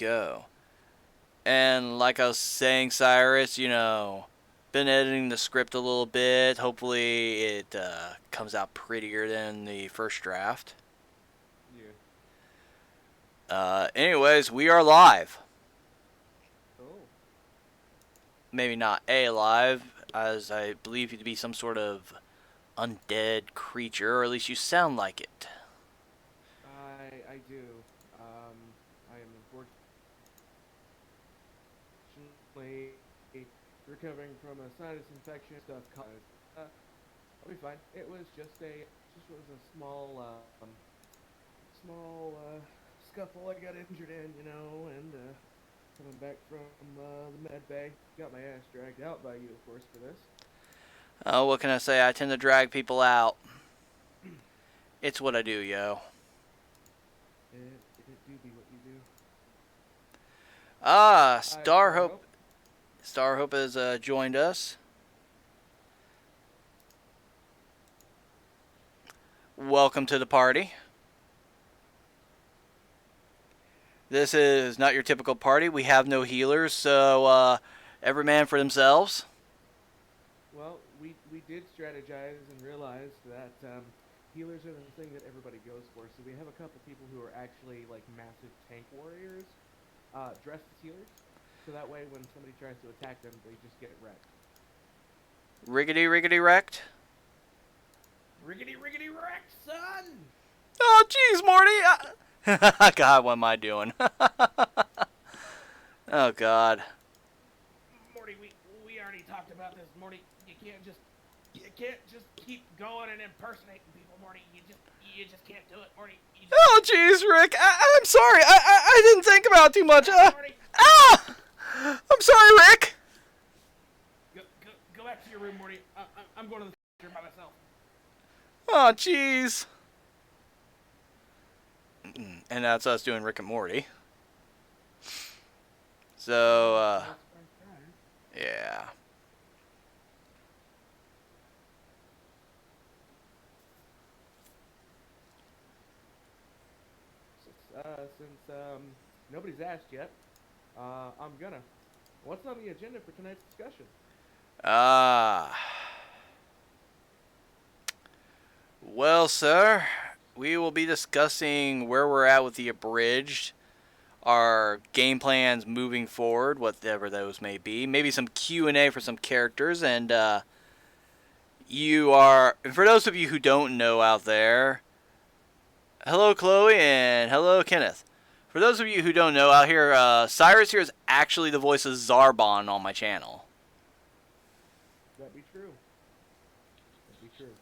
go. And like I was saying, Cyrus, been editing the script a little bit. Hopefully, it comes out prettier than the first draft. Yeah. Anyways, we are live. Oh. Maybe not alive, as I believe you to be some sort of undead creature, or at least you sound like it. I do. I am unfortunately recovering from a sinus infection stuff. I'll be fine. It was a small scuffle I got injured in, and coming back from the med bay, got my ass dragged out by you, of course, for this. What can I say? I tend to drag people out. It's what I do, yo. It do be what you do. Ah, I Starhope. hope. Starhope has joined us. Welcome to the party. This is not your typical party. We have no healers, so every man for themselves. Well, we did strategize and realized that healers are the thing that everybody goes for. So we have a couple people who are actually like massive tank warriors, dressed as healers. So that way, when somebody tries to attack them, they just get wrecked. Riggedy riggedy wrecked. Riggedy riggedy wrecked, son! Oh, jeez, Morty. God, what am I doing? Oh, God. Morty, we already talked about this, Morty. You can't just keep going and impersonating people, Morty. You just can't do it, Morty. You just Oh, can't. jeez, Rick. I'm sorry. I didn't think about it too much. Morty, Ah! I'm sorry, Rick. go back to your room, Morty. I'm going to the by myself. Oh, jeez. And that's us doing Rick and Morty. So, That's right. yeah. Since nobody's asked yet, I'm gonna. What's on the agenda for tonight's discussion? Ah. Well, sir, we will be discussing where we're at with the Abridged, our game plans moving forward, whatever those may be. Maybe some Q&A for some characters, and for those of you who don't know out there, hello Chloe and hello Kenneth. For those of you who don't know out here, Cyrus here is actually the voice of Zarbon on my channel. That be true. That be true.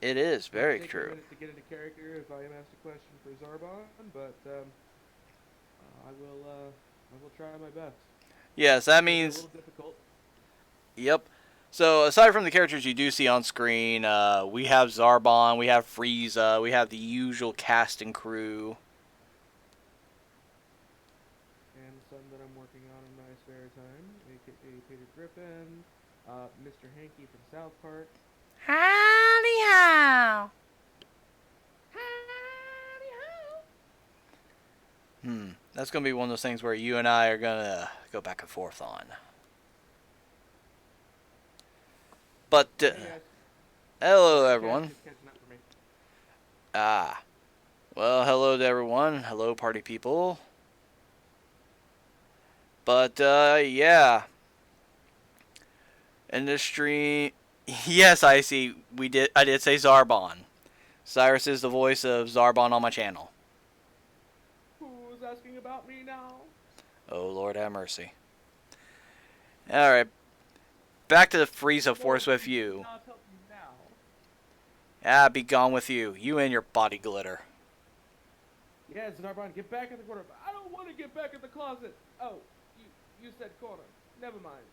It is Might very take me a true. minute to get into character if I am asked a question for Zarbon, but I will try my best. Yes, that May be a means, little difficult. yep. So aside from the characters you do see on screen, we have Zarbon, we have Frieza, we have the usual cast and crew. And some that I'm working on in my spare time, aka Peter Griffin, Mr. Hanky from South Park. Howdy how. Howdy ho! That's gonna be one of those things where you and I are gonna go back and forth on. But Hey guys, hello sorry, chat's everyone. just catching up for me. Ah, well, hello to everyone. Hello, party people. But yeah, in this stream, yes, I see. I did say Zarbon. Cyrus is the voice of Zarbon on my channel. Who's asking about me now? Oh Lord, have mercy. All right, back to the Frieza Force Lord, with please do you. not help me now. Ah, be gone with you. You and your body glitter. Yeah, Zarbon, get back in the corner. I don't want to get back in the closet. Oh, you said corner. Never mind.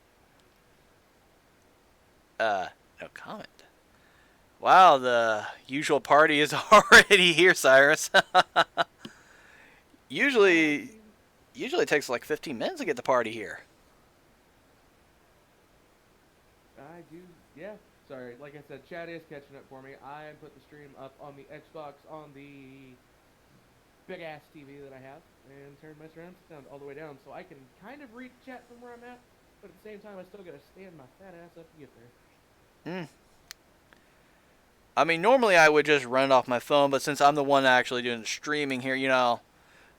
No comment. Wow, the usual party is already here, Cyrus. usually, See, usually it takes like 15 minutes to get the party here. I do. Yeah. Sorry. Like I said, chat is catching up for me. I put the stream up on the Xbox on the big ass TV that I have and turn my surround sound all the way down so I can kind of read chat from where I'm at, but at the same time I still gotta stand my fat ass up to get there. Mm. I mean, normally I would just run it off my phone, but since I'm the one actually doing the streaming here,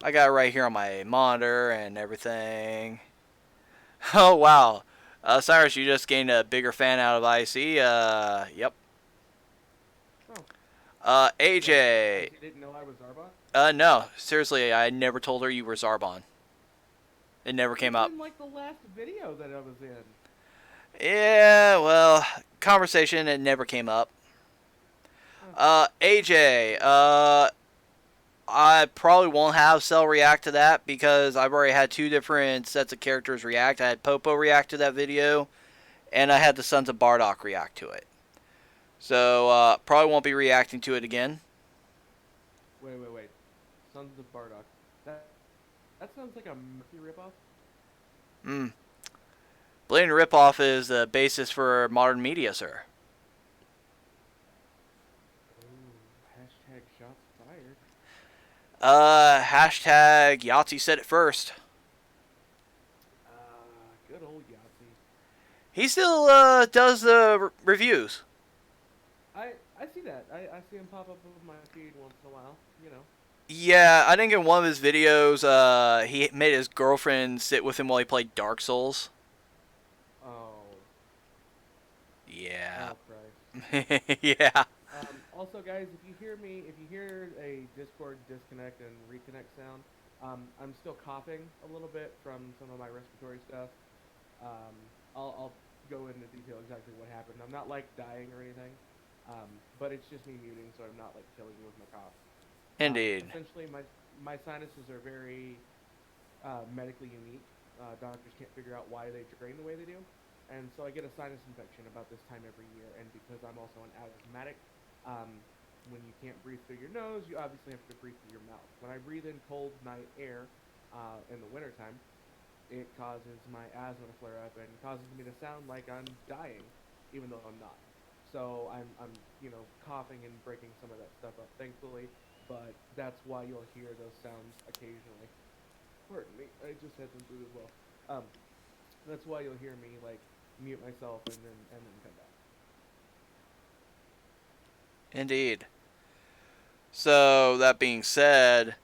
I got it right here on my monitor and everything. Oh, wow. Cyrus, you just gained a bigger fan out of IC. Yep. Oh, so AJ. Icy didn't know I was Zarbon? No. Seriously, I never told her you were Zarbon. It never It came was up. in like the last video that I was in. Yeah, well, conversation, it never came up. Huh. AJ, I probably won't have Cell react to that because I've already had two different sets of characters react. I had Popo react to that video, and I had the Sons of Bardock react to it. So, probably won't be reacting to it again. Wait. Sons of Bardock. That sounds like a Murphy ripoff. Hmm. Blatant ripoff is the basis for modern media, sir. Oh, hashtag shots fired. Hashtag Yahtzee said it first. Good old Yahtzee. He still does the reviews. I see that. I see him pop up on my feed once in a while. You know. Yeah, I think in one of his videos, he made his girlfriend sit with him while he played Dark Souls. Oh. Yeah. Oh Christ. Yeah. Also, guys, if you hear a Discord disconnect and reconnect sound, I'm still coughing a little bit from some of my respiratory stuff. I'll go into detail exactly what happened. I'm not like dying or anything, but it's just me muting, so I'm not like killing you with my cough. Indeed. Essentially, my sinuses are very medically unique. Doctors can't figure out why they drain the way they do, and so I get a sinus infection about this time every year. And because I'm also an asthmatic, um, when you can't breathe through your nose, you obviously have to breathe through your mouth. When I breathe in cold night air in the wintertime, it causes my asthma to flare up and causes me to sound like I'm dying, even though I'm not. So I'm coughing and breaking some of that stuff up, thankfully. But that's why you'll hear those sounds occasionally. Pardon me, I just had some food as well. Um, that's why you'll hear me like mute myself and then come back. Indeed. So, that being said,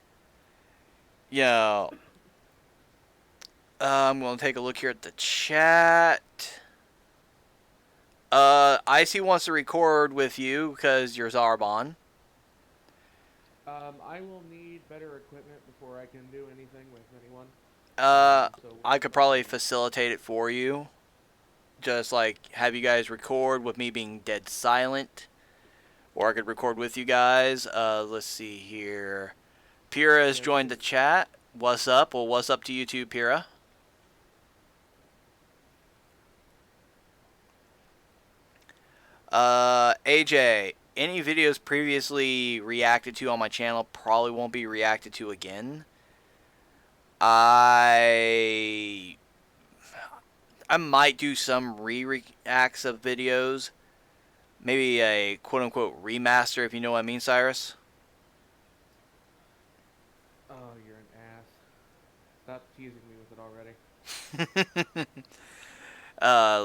you know, I'm going to take a look here at the chat. Icy wants to record with you because you're Zarbon. I will need better equipment before I can do anything with anyone. So I could probably facilitate it for you. Just like have you guys record with me being dead silent. Or I could record with you guys. Let's see here. Pira has joined the chat. What's up? Well, what's up to you too, Pira? AJ, any videos previously reacted to on my channel probably won't be reacted to again. I might do some re-reacts of videos. Maybe a quote-unquote remaster, if you know what I mean, Cyrus. Oh, you're an ass. Stop teasing me with it already.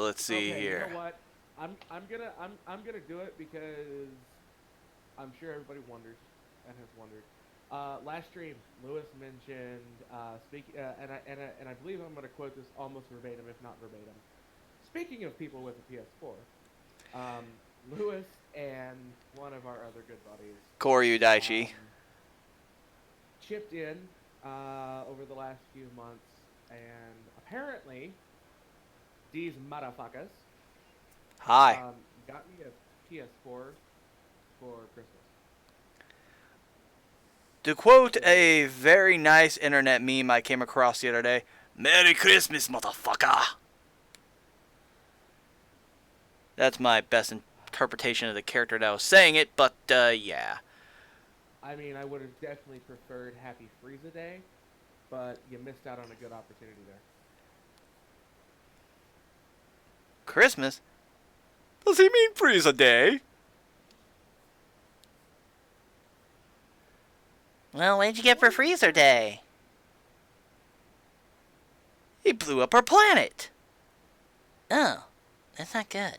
Let's see Okay, you here. know what? I'm gonna do it because I'm sure everybody wonders and has wondered. Last stream, Lewis mentioned and I believe I'm gonna quote this almost verbatim, if not verbatim. Speaking of people with a PS4, Lewis and one of our other good buddies Koryu Daichi. chipped in over the last few months, and apparently these motherfuckers Hi. got me a PS4 for Christmas. To quote a very nice internet meme I came across the other day, Merry Christmas, motherfucker! That's my best interpretation of the character that was saying it, but, yeah. I mean, I would have definitely preferred Happy Frieza Day, but you missed out on a good opportunity there. Christmas? Does he mean Frieza Day? Well, what did you get for Freezer Day? He blew up our planet. Oh, that's not good.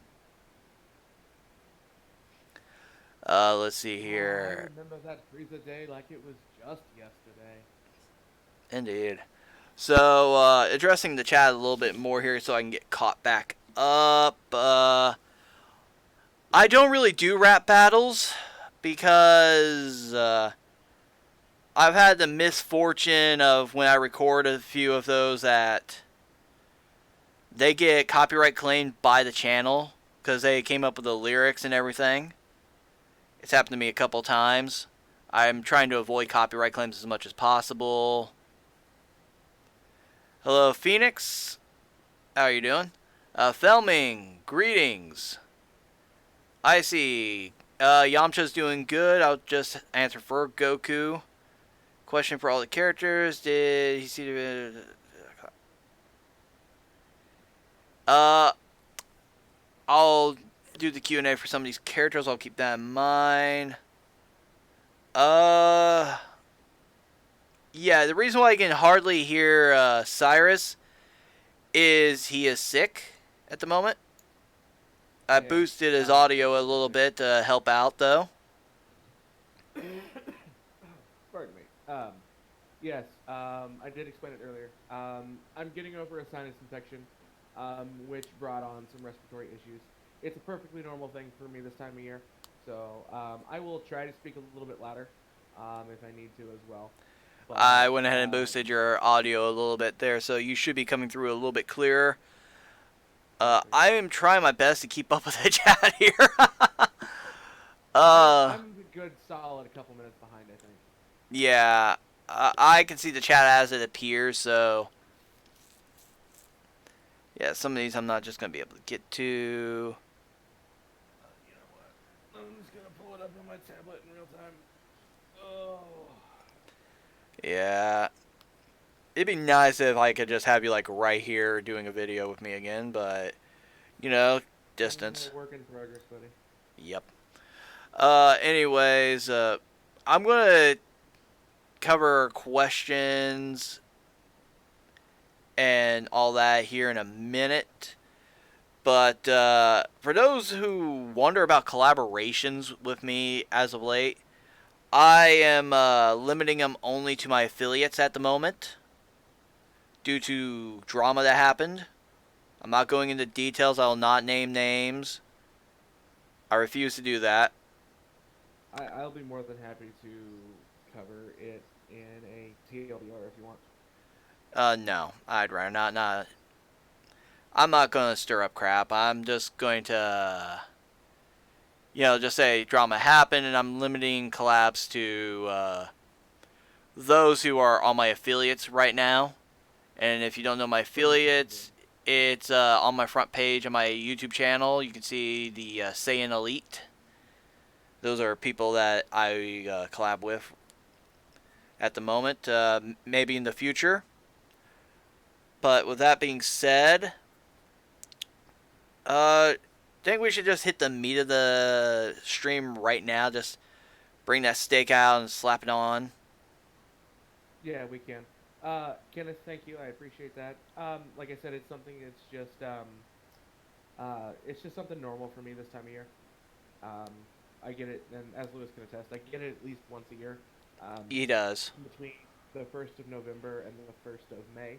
Let's see Oh, I here. remember that Frieza day like it was just yesterday. Indeed. So, addressing the chat a little bit more here so I can get caught back up. I don't really do rap battles because I've had the misfortune of when I record a few of those that they get copyright claimed by the channel because they came up with the lyrics and everything. It's happened to me a couple times. I'm trying to avoid copyright claims as much as possible. Hello, Phoenix. How are you doing? Felming, greetings. I see. Yamcha's doing good. I'll just answer for Goku. Question for all the characters. Did he see the... I'll do the Q&A for some of these characters. I'll keep that in mind. Yeah, the reason why I can hardly hear Cyrus is he is sick at the moment. I Yeah. boosted his audio a little bit to help out, though. Pardon me. Yes, I did explain it earlier. I'm getting over a sinus infection, which brought on some respiratory issues. It's a perfectly normal thing for me this time of year, so I will try to speak a little bit louder if I need to as well. I But went ahead and boosted your audio a little bit there, so you should be coming through a little bit clearer. perfect. I am trying my best to keep up with the chat here. I'm a good solid a couple minutes behind, I think. Yeah, I can see the chat as it appears, so yeah, some of these I'm not just gonna be able to get to. You know what? I'm just gonna pull it up on my tablet in real time. Oh. Yeah, it'd be nice if I could just have you like right here doing a video with me again, but you know, distance. Work in progress, buddy. Yep. Anyways, I'm gonna cover questions and all that here in a minute. But for those who wonder about collaborations with me as of late, I am limiting them only to my affiliates at the moment due to drama that happened. I'm not going into details. I will not name names. I refuse to do that. I'll be more than happy to cover it in a TLDR if you want. No, I'd rather not. I'm not going to stir up crap. I'm just going to, just say drama happened, and I'm limiting collabs to those who are on my affiliates right now. And if you don't know my affiliates, it's on my front page on my YouTube channel. You can see the Saiyan Elite. Those are people that I collab with at the moment. Maybe in the future. But with that being said, think we should just hit the meat of the stream right now. Just bring that steak out and slap it on. Yeah, we can. Kenneth, thank you. I appreciate that. Like I said, it's something it's just something normal for me this time of year. Um, I get it, and as Lewis can attest, I get it at least once a year. He does. Between the 1st of November and the 1st of May,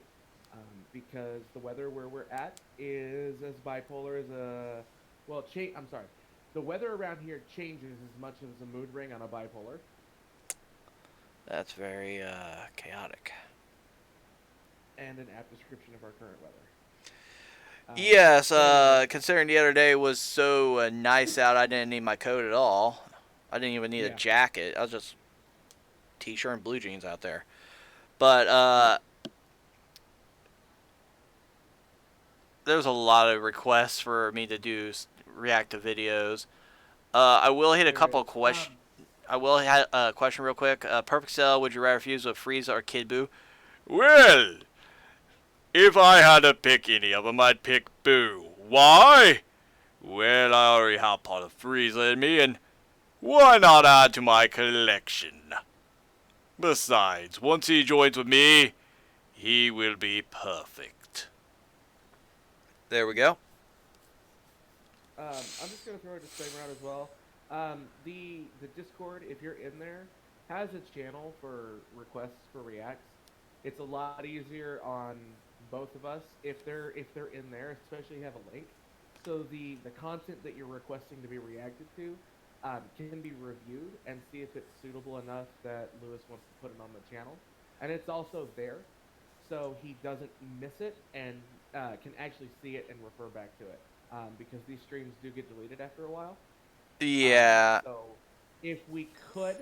because the weather where we're at is as bipolar as a well. I'm sorry. The weather around here changes as much as a mood ring on a bipolar. That's very chaotic. And an apt description of our current weather. Yes, considering the other day was so nice out, I didn't need my coat at all. I didn't even need a jacket. I was just t-shirt and blue jeans out there. But there's a lot of requests for me to do react to videos. I will hit a couple of questions. I will have a question real quick. Perfect Cell, would you rather fuse with Frieza or Kid Buu? Well, if I had to pick any of them, I'd pick Boo. Why? Well, I already have part of Frieza in me, and why not add to my collection? Besides, once he joins with me, he will be perfect. There we go. I'm just gonna throw a disclaimer out as well. The Discord, if you're in there, has a channel for requests for reacts. It's a lot easier on both of us if they're in there, especially have a link. So the content that you're requesting to be reacted to can be reviewed and see if it's suitable enough that Lewis wants to put it on the channel. And it's also there, so he doesn't miss it and can actually see it and refer back to it because these streams do get deleted after a while. Yeah. So if we could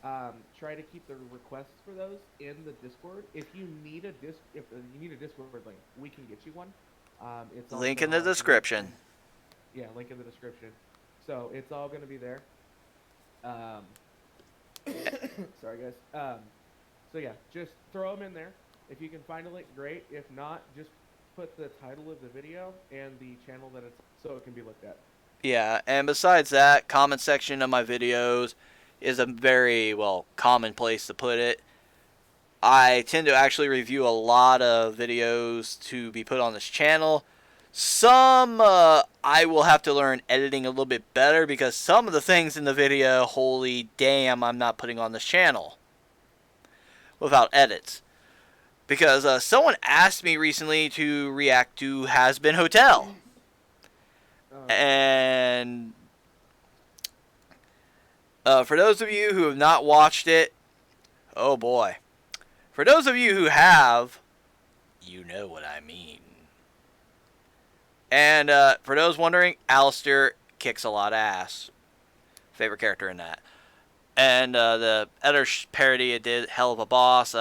try to keep the requests for those in the Discord, if you need a Discord link, we can get you one. It's Link also in the all going to be description. yeah, link in the description. So it's all going to be there. Um, sorry guys. So yeah, just throw them in there. If you can find a link, great. If not, just put the title of the video and the channel that it's so it can be looked at. Yeah, and besides that, comment section of my videos is a very, well, common place to put it. I tend to actually review a lot of videos to be put on this channel. Some I will have to learn editing a little bit better because some of the things in the video, holy damn, I'm not putting on this channel without edits. Because someone asked me recently to react to Has Been Hotel. Oh god. And for those of you who have not watched it, oh boy. For those of you who have, you know what I mean. And for those wondering, Alistair kicks a lot of ass. Favorite character in that. And the other parody it did, Hell of a Boss,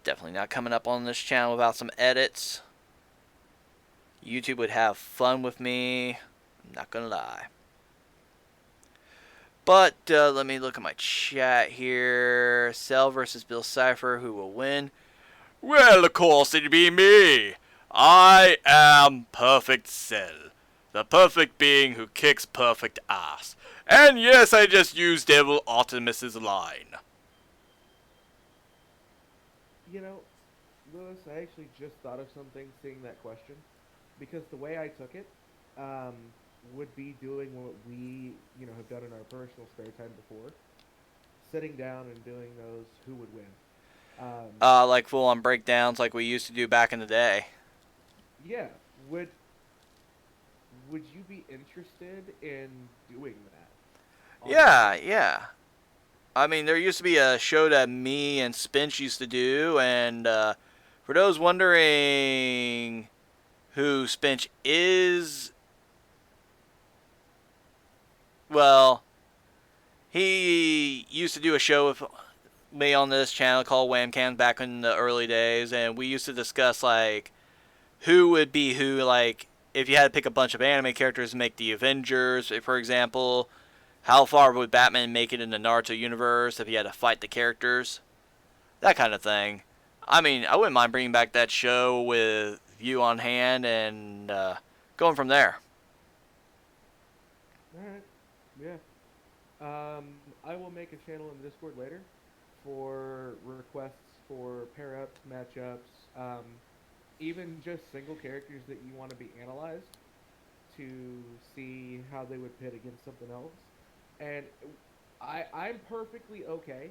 definitely not coming up on this channel without some edits. YouTube would have fun with me. I'm not gonna lie. But let me look at my chat here. Cell versus Bill Cipher. Who will win? Well, of course it'd be me. I am Perfect Cell. The perfect being who kicks perfect ass. And yes, I just used Devil Optimus's line. You know, Lewis, I actually just thought of something seeing that question because the way I took it would be doing what we, have done in our personal spare time before, sitting down and doing those who would win. Um, Like full on breakdowns like we used to do back in the day. yeah, would you be interested in doing that on the Yeah, channel? yeah. I mean, there used to be a show that me and Spinch used to do, and for those wondering who Spinch is, well, he used to do a show with me on this channel called Whamcam back in the early days, and we used to discuss like who would be who, like if you had to pick a bunch of anime characters to make the Avengers, for example, how far would Batman make it in the Naruto universe if he had to fight the characters, that kind of thing. I mean, I wouldn't mind bringing back that show with you on hand and going from there. All right. Yeah. I will make a channel in the Discord later for requests for pair ups, matchups, even just single characters that you want to be analyzed to see how they would pit against something else. And I'm perfectly okay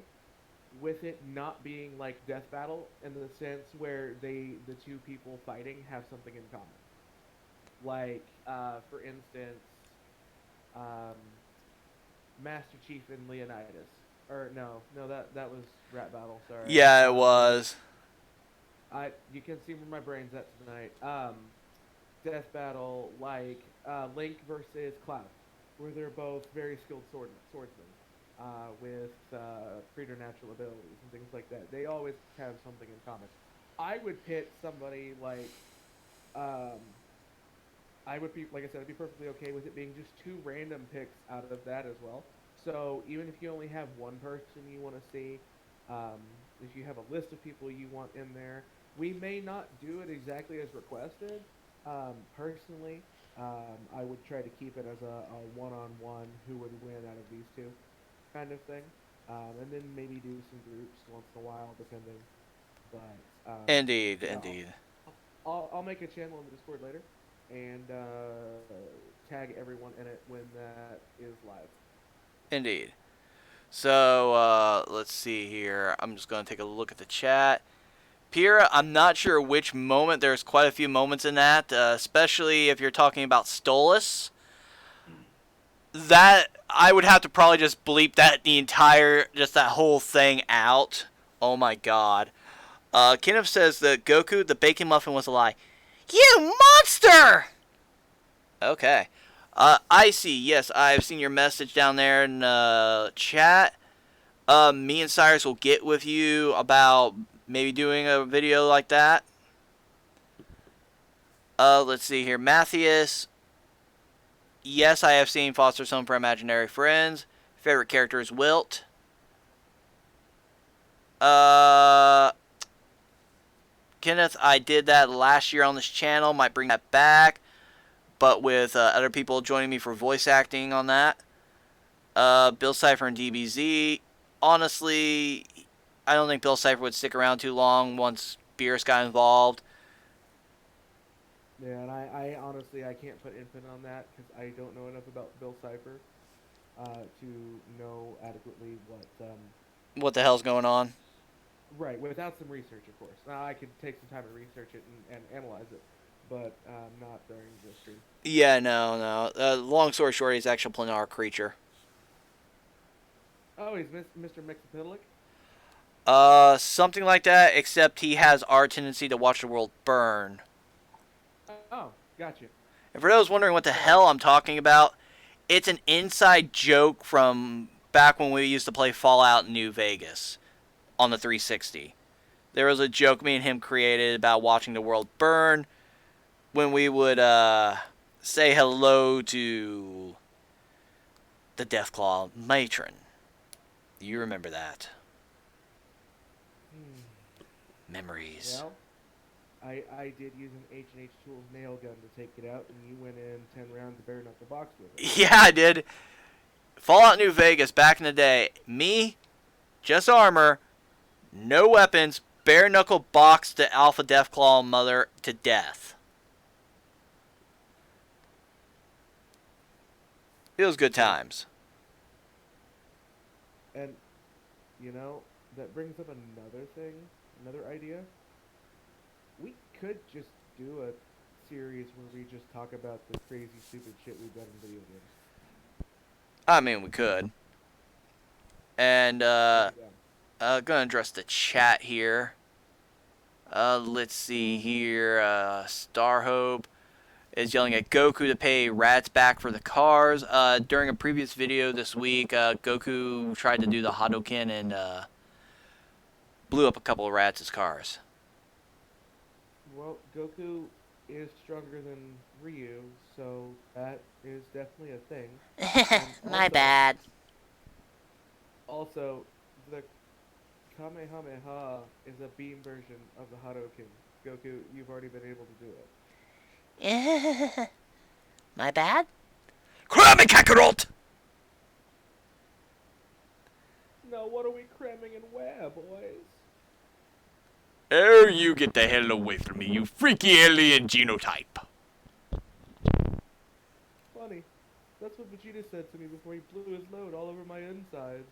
with it not being like death battle in the sense where the two people fighting have something in common. Like for instance, um, Master Chief and Leonidas. Or no, that was Rap Battle. Sorry. Yeah, it was. I you can see where my brain's at tonight. Death Battle like Link versus Cloud, where they're both very skilled swordsmen with preternatural abilities and things like that. They always have something in common. I would pit somebody like um, I would be like I said, I'd be perfectly okay with it being just two random picks out of that as well. So even if you only have one person you want to see, if you have a list of people you want in there, we may not do it exactly as requested. Personally, I would try to keep it as a one-on-one who would win out of these two kind of thing. and then maybe do some groups once in a while, depending. But Indeed, yeah, indeed, I'll make a channel in the Discord later, and tag everyone in it when that is live. indeed. So, let's see here. I'm just going to take a look at the chat. Pira, I'm not sure which moment. There's quite a few moments in that, especially if you're talking about Stolas. That, I would have to probably just bleep just that whole thing out. Oh my god. Kenneth says that Goku, the bacon muffin was a lie. You monster! Okay. Icy, yes, I've seen your message down there in chat. Me and Cyrus will get with you about maybe doing a video like that. Let's see here. Matthias, yes, I have seen Foster's Home for Imaginary Friends. Favorite character is Wilt. Uh, Kenneth, I did that last year on this channel. Might bring that back, but with other people joining me for voice acting on that. Bill Cipher and DBZ. Honestly, I don't think Bill Cipher would stick around too long once Beerus got involved. Yeah, and I honestly I can't put input on that because I don't know enough about Bill Cipher to know adequately what. What the hell's going on? Right, without some research, of course. Now I could take some time to research it and analyze it, but not during the stream. Yeah, no, no. Long story short, he's actually a planar creature. Oh, he's Mr. Mixapidalic? Something like that, except he has our tendency to watch the world burn. Oh, gotcha. And for those wondering what the So, hell I'm talking about, it's an inside joke from back when we used to play Fallout New Vegas on the 360. There was a joke me and him created about watching the world burn when we would say hello to the Deathclaw matron. You remember that. hmm. Memories. Well, I did use an H&H Tools nail gun to take it out, and you went in 10 rounds of bare knuckle box with it. Yeah, I did. Fallout New Vegas back in the day. Me, just armor, no weapons, bare knuckle box the Alpha Deathclaw mother to death. It was good Yep. times. And, you know, that brings up another thing, another idea. We could just do a series where we just talk about the crazy, stupid shit we've done in video games. I mean, we could. And I'd be down. gonna address the chat here. Let's see here. Starhope is yelling at Goku to pay rats back for the cars. During a previous video this week, Goku tried to do the Hadoken and blew up a couple of rats' cars. Well, Goku is stronger than Ryu, so that is definitely a thing. And My bad. also, the Kamehameha is a beam version of the Hadoken. Goku, you've already been able to do it. My bad? Krami Kakarot! Now, what are we cramming in where, boys? Oh, you get the hell away from me, you freaky alien genotype. Funny. That's what Vegeta said to me before he blew his load all over my insides.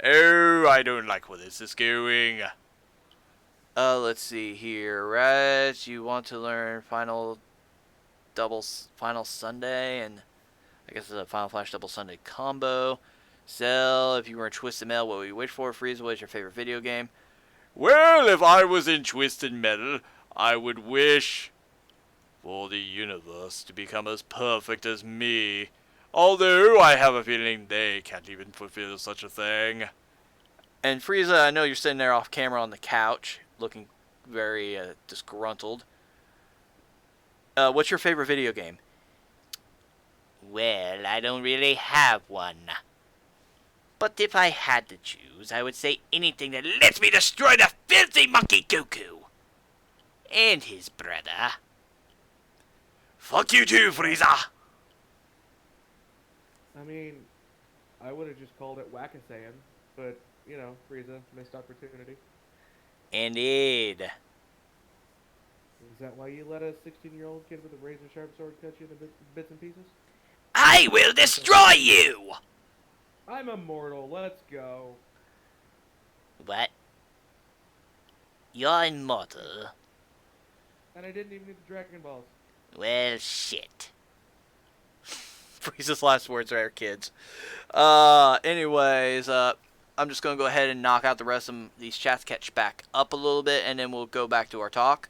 Oh, I don't like where this is going. Let's see here. Right, you want to learn Final Sunday, and I guess it's a Final Flash Double Sunday combo. Cell, if you were in Twisted Metal, what would you wish for? Frieza, what is your favorite video game? Well, if I was in Twisted Metal, I would wish for the universe to become as perfect as me. Although I have a feeling they can't even fulfill such a thing. And Frieza, I know you're sitting there off camera on the couch, looking very disgruntled. What's your favorite video game? Well, I don't really have one. But if I had to choose, I would say anything that lets me destroy the filthy monkey Goku. And his brother. Fuck you too, Frieza! I mean, I would have just called it Wackasayan, but Frieza, missed opportunity. Indeed. Is that why you let a 16-year-old kid with a razor sharp sword cut you into bits and pieces? I will Guess that's destroy you! I'm immortal. Let's go. What? You're immortal? And I didn't even need the Dragon Balls. Well, shit. Frieza's last words are kids. Anyways, I'm just gonna go ahead and knock out the rest of these chats, catch back up a little bit, and then we'll go back to our talk.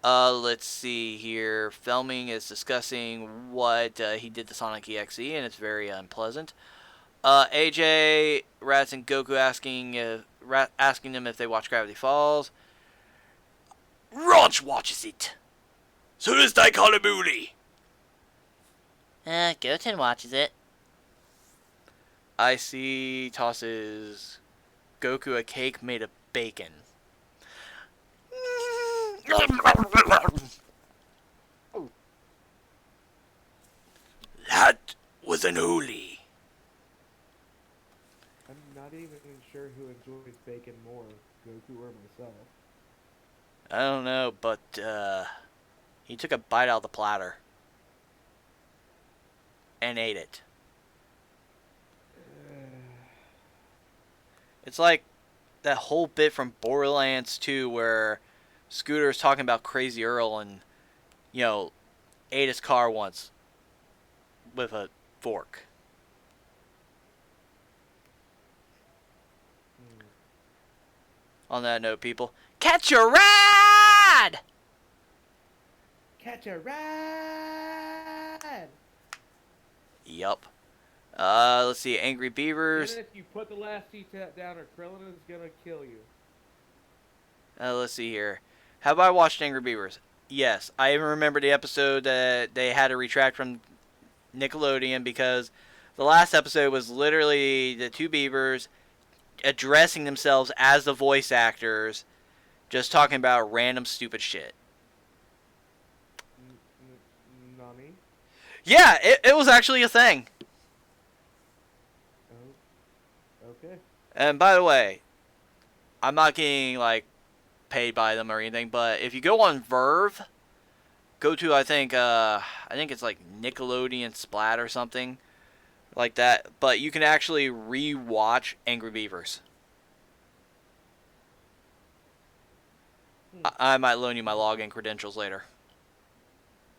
Let's see here. Filming is discussing what he did to Sonic EXE, and it's very unpleasant. AJ, Rats, and Goku asking them if they watch Gravity Falls. Raj watches it. So does Daikanabuli. Goten watches it. I see tosses Goku a cake made of bacon. That was unholy. I'm not even sure who enjoys bacon more, Goku or myself. I don't know, but he took a bite out of the platter and ate it. It's like that whole bit from Borderlands 2 where Scooter's talking about Crazy Earl and, ate his car once with a fork. On that note, people, catch a ride! Catch a ride! Yup. Let's see, Angry Beavers. Even if you put the last T-Tap down, or Krillin is gonna kill you. Let's see here. Have I watched Angry Beavers? Yes. I even remember the episode that they had to retract from Nickelodeon because the last episode was literally the two beavers addressing themselves as the voice actors, just talking about random stupid shit. Nani? Yeah, it was actually a thing. Oh, okay. And by the way, I'm not getting paid by them or anything, but if you go on Verve, go to I think it's like Nickelodeon Splat or something like that, but you can actually re-watch Angry Beavers. I might loan you my login credentials later.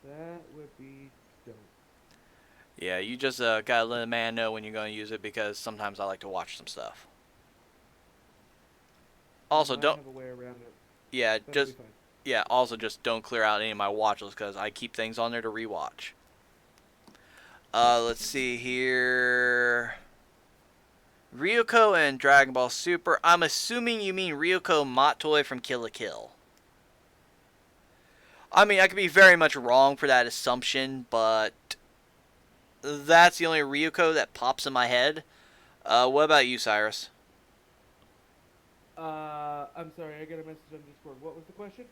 That would be dope. Yeah, you just gotta let a man know when you're going to use it because sometimes I like to watch some stuff. Also, might don't. have a way around it. Yeah, That'll just be fine. yeah. Also, just don't clear out any of my watch lists because I keep things on there to rewatch. Let's see here. Ryuko and Dragon Ball Super. I'm assuming you mean Ryuko Motoy from Kill la Kill. I mean, I could be very much wrong for that assumption, but that's the only Ryuko that pops in my head. What about you, Cyrus? I'm sorry, I got a message on Discord. What was the question?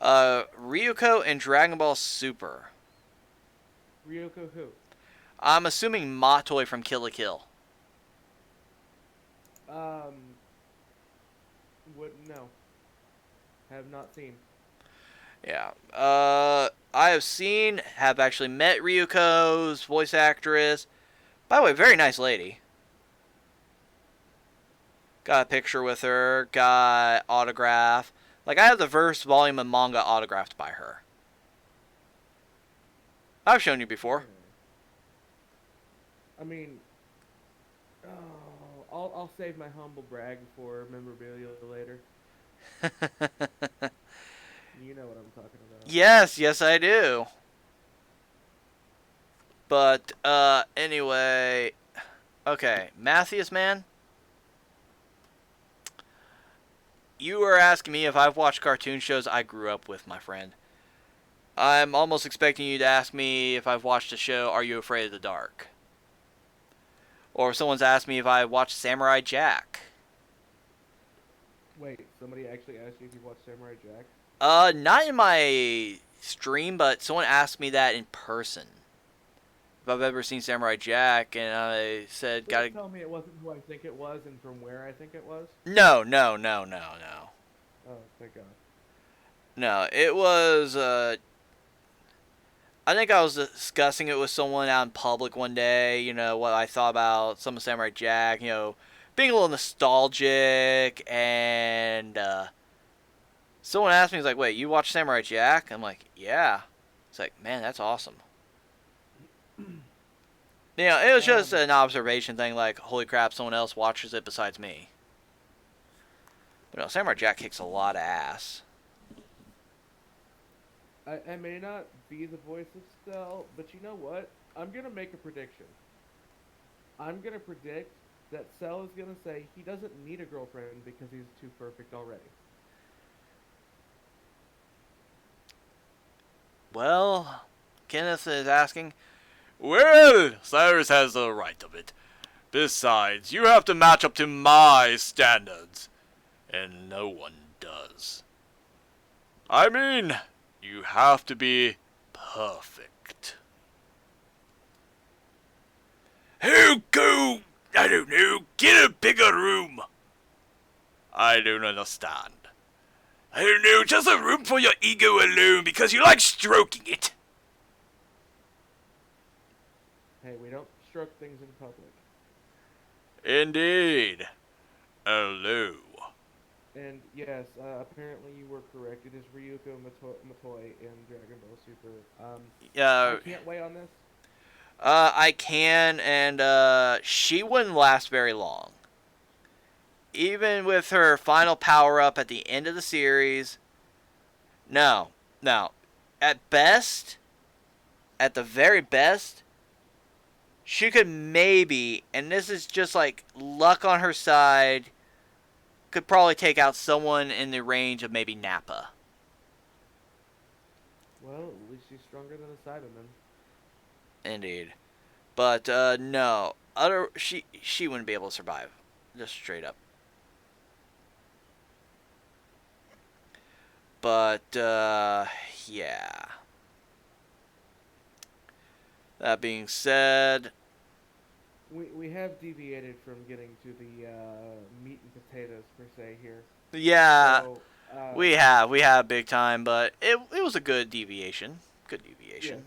Ryuko and Dragon Ball Super. Ryoko who? I'm assuming Motoy from Kill la Kill. What? No. Have not seen. Yeah. I have actually met Ryuko's voice actress. By the way, very nice lady. Got a picture with her, got autograph. I have the first volume of manga autographed by her. I've shown you before. I mean, I'll save my humble brag for memorabilia later. You know what I'm talking about. Yes, I do. But, anyway. Okay, Matthias, man. You were asking me if I've watched cartoon shows I grew up with, my friend. I'm almost expecting you to ask me if I've watched the show Are You Afraid of the Dark? Or if someone's asked me if I watched Samurai Jack. Wait, somebody actually asked you if you watched Samurai Jack? Not in my stream, but someone asked me that in person. if I've ever seen Samurai Jack, and I said, Please "Gotta." tell me it wasn't who I think it was and from where I think it was. No, no, no, no, no, Oh, thank God. no. It was. I think I was discussing it with someone out in public one day. You know what I thought about some of Samurai Jack. You know, being a little nostalgic, and someone asked me, "He's like, wait, you watch Samurai Jack?" I'm like, "Yeah." It's like, man, that's awesome. You know, it was just um, an observation thing. Like, holy crap, someone else watches it besides me. But no, Samurai Jack kicks a lot of ass. I may not be the voice of Stell, but you know what? I'm gonna make a prediction. I'm gonna predict that Cell is gonna say he doesn't need a girlfriend because he's too perfect already. Well, Kenneth is asking, well, Cyrus has the right of it. Besides, you have to match up to my standards, and no one does. I mean, you have to be perfect. Who go? I don't know. Get a bigger room. I don't understand. I don't know, just a room for your ego alone because you like stroking it. Hey, we don't stroke things in public. Indeed. Hello. And yes, apparently you were correct. It is Ryuko Matoi in Dragon Ball Super. I Uh, can't weigh on this. I can, and she wouldn't last very long. Even with her final power up at the end of the series, no, no. At best, at the very best, she could maybe, and this is just like luck on her side, could probably take out someone in the range of maybe Nappa. Well, at least she's stronger than a Cyberman. Indeed. But no, other she wouldn't be able to survive, just straight up. But yeah. That being said, We have deviated from getting to the meat and potatoes per se here. yeah, So, we have big time, but it was a good deviation. Good yes. deviation.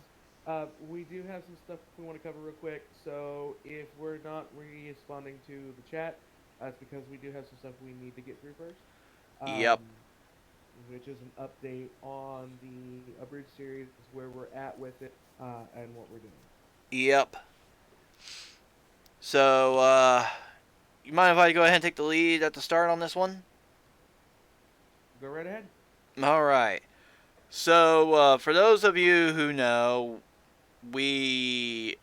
We do have some stuff we want to cover real quick. So if we're not responding to the chat, that's because we do have some stuff we need to get through first. Yep. Um, which is an update on the Abridged series, where we're at with it, and what we're doing. Yep. So you mind if I go ahead and take the lead at the start on this one? Go right ahead. All right. So for those of you who know, we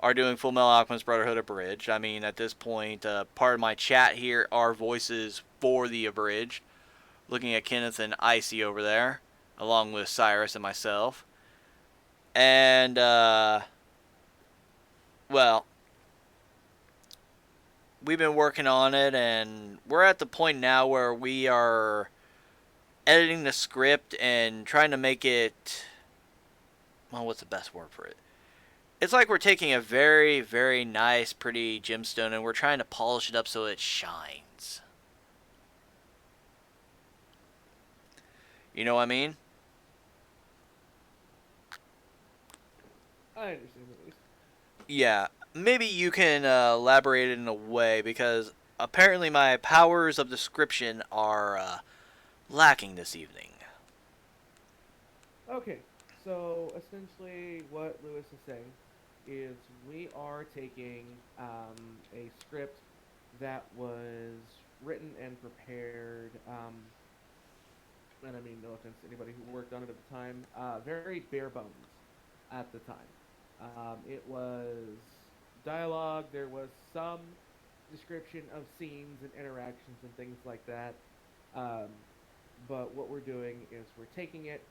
are doing Full Metal Alchemist Brotherhood Abridged. I mean, at this point, part of my chat here are voices for the Abridged. Looking at Kenneth and Icy over there, along with Cyrus and myself. And, well, we've been working on it, and we're at the point now where we are editing the script and trying to make it. Well, what's the best word for it? It's like we're taking a very, very nice, pretty gemstone and we're trying to polish it up so it shines. You know what I mean? I understand at least. Yeah. Maybe you can elaborate it in a way because apparently my powers of description are lacking this evening. Okay, so essentially, what Lewis is saying is we are taking a script that was written and prepared, and I mean, no offense to anybody who worked on it at the time, very bare bones at the time. It was dialogue, there was some description of scenes and interactions and things like that. Um, but what we're doing is we're taking it,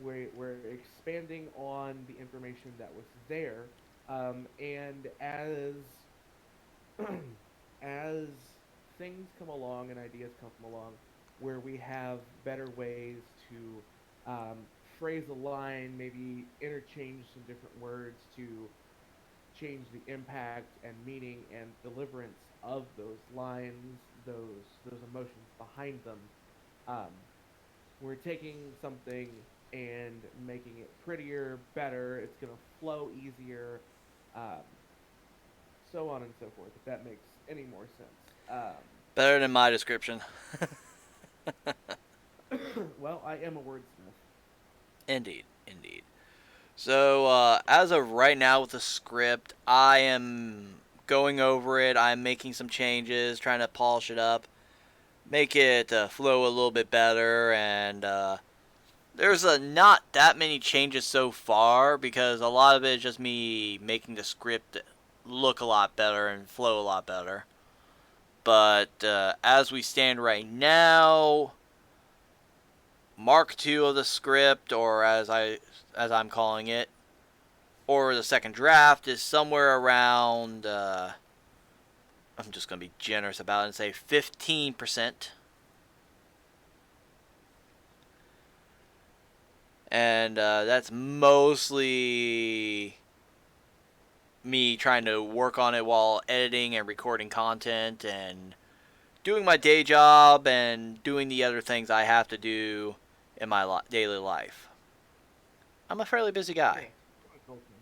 we're expanding on the information that was there, and as things come along and ideas come along, where we have better ways to um, phrase a line, maybe interchange some different words to change the impact and meaning and deliverance of those lines, those emotions behind them. Um, we're taking something and making it prettier, better. It's gonna flow easier, um, so on and so forth. If that makes any more sense. Better than my description. Well, I am a wordsmith. Indeed, indeed. So, as of right now with the script, I am going over it. I'm making some changes, trying to polish it up, make it flow a little bit better, and there's not that many changes so far because a lot of it is just me making the script look a lot better and flow a lot better. But as we stand right now, Mark II of the script, or as I'm calling it, or the second draft is somewhere around. I'm just gonna be generous about it and say 15%, and that's mostly me trying to work on it while editing and recording content and doing my day job and doing the other things I have to do in my daily life. I'm a fairly busy guy. Yes, adulting.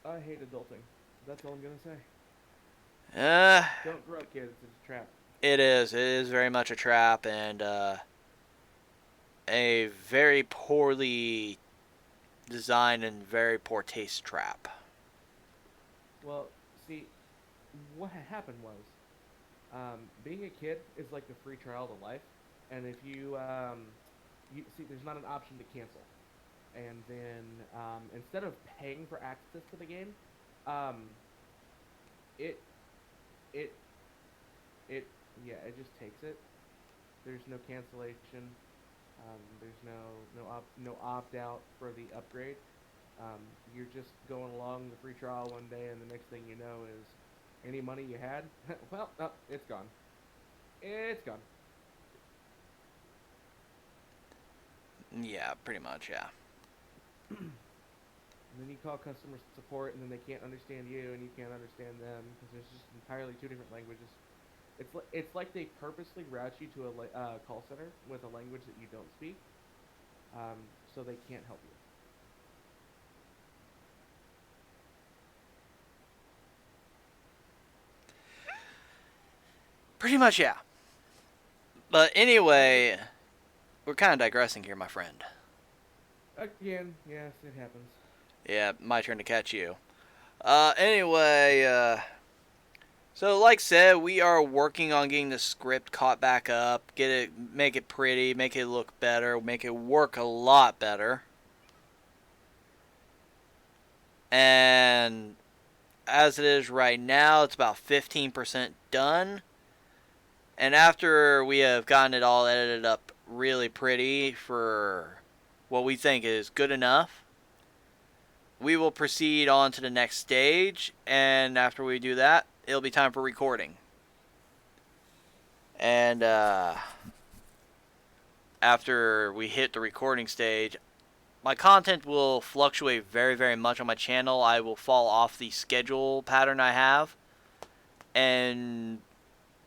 I hate adulting. That's all I'm gonna say. Uh, Don't grow up, kids. It's a trap. it is. It is very much a trap and a very poorly designed and very poor taste trap. Well, see, what happened was, being a kid is like the free trial to life, and if you see, there's not an option to cancel, and then instead of paying for access to the game, um, it it it yeah, it just takes it. There's no cancellation. There's no opt out for the upgrade. You're just going along the free trial one day, and the next thing you know is any money you had, well, oh, it's gone. It's gone. Yeah, pretty much, yeah. And then you call customer support, and then they can't understand you, and you can't understand them because there's just entirely two different languages. It's like they purposely route you to a call center with a language that you don't speak, so they can't help you. Pretty much, yeah. But anyway, we're kind of digressing here, my friend. Again, yes, it happens. Yeah, my turn to catch you. Anyway, so like said, we are working on getting the script caught back up, get it, make it pretty, make it look better, make it work a lot better. And as it is right now, it's about 15% done. And after we have gotten it all edited up really pretty for what we think is good enough, we will proceed on to the next stage. And after we do that, it'll be time for recording. And after we hit the recording stage, my content will fluctuate very, very much on my channel. I will fall off the schedule pattern I have. And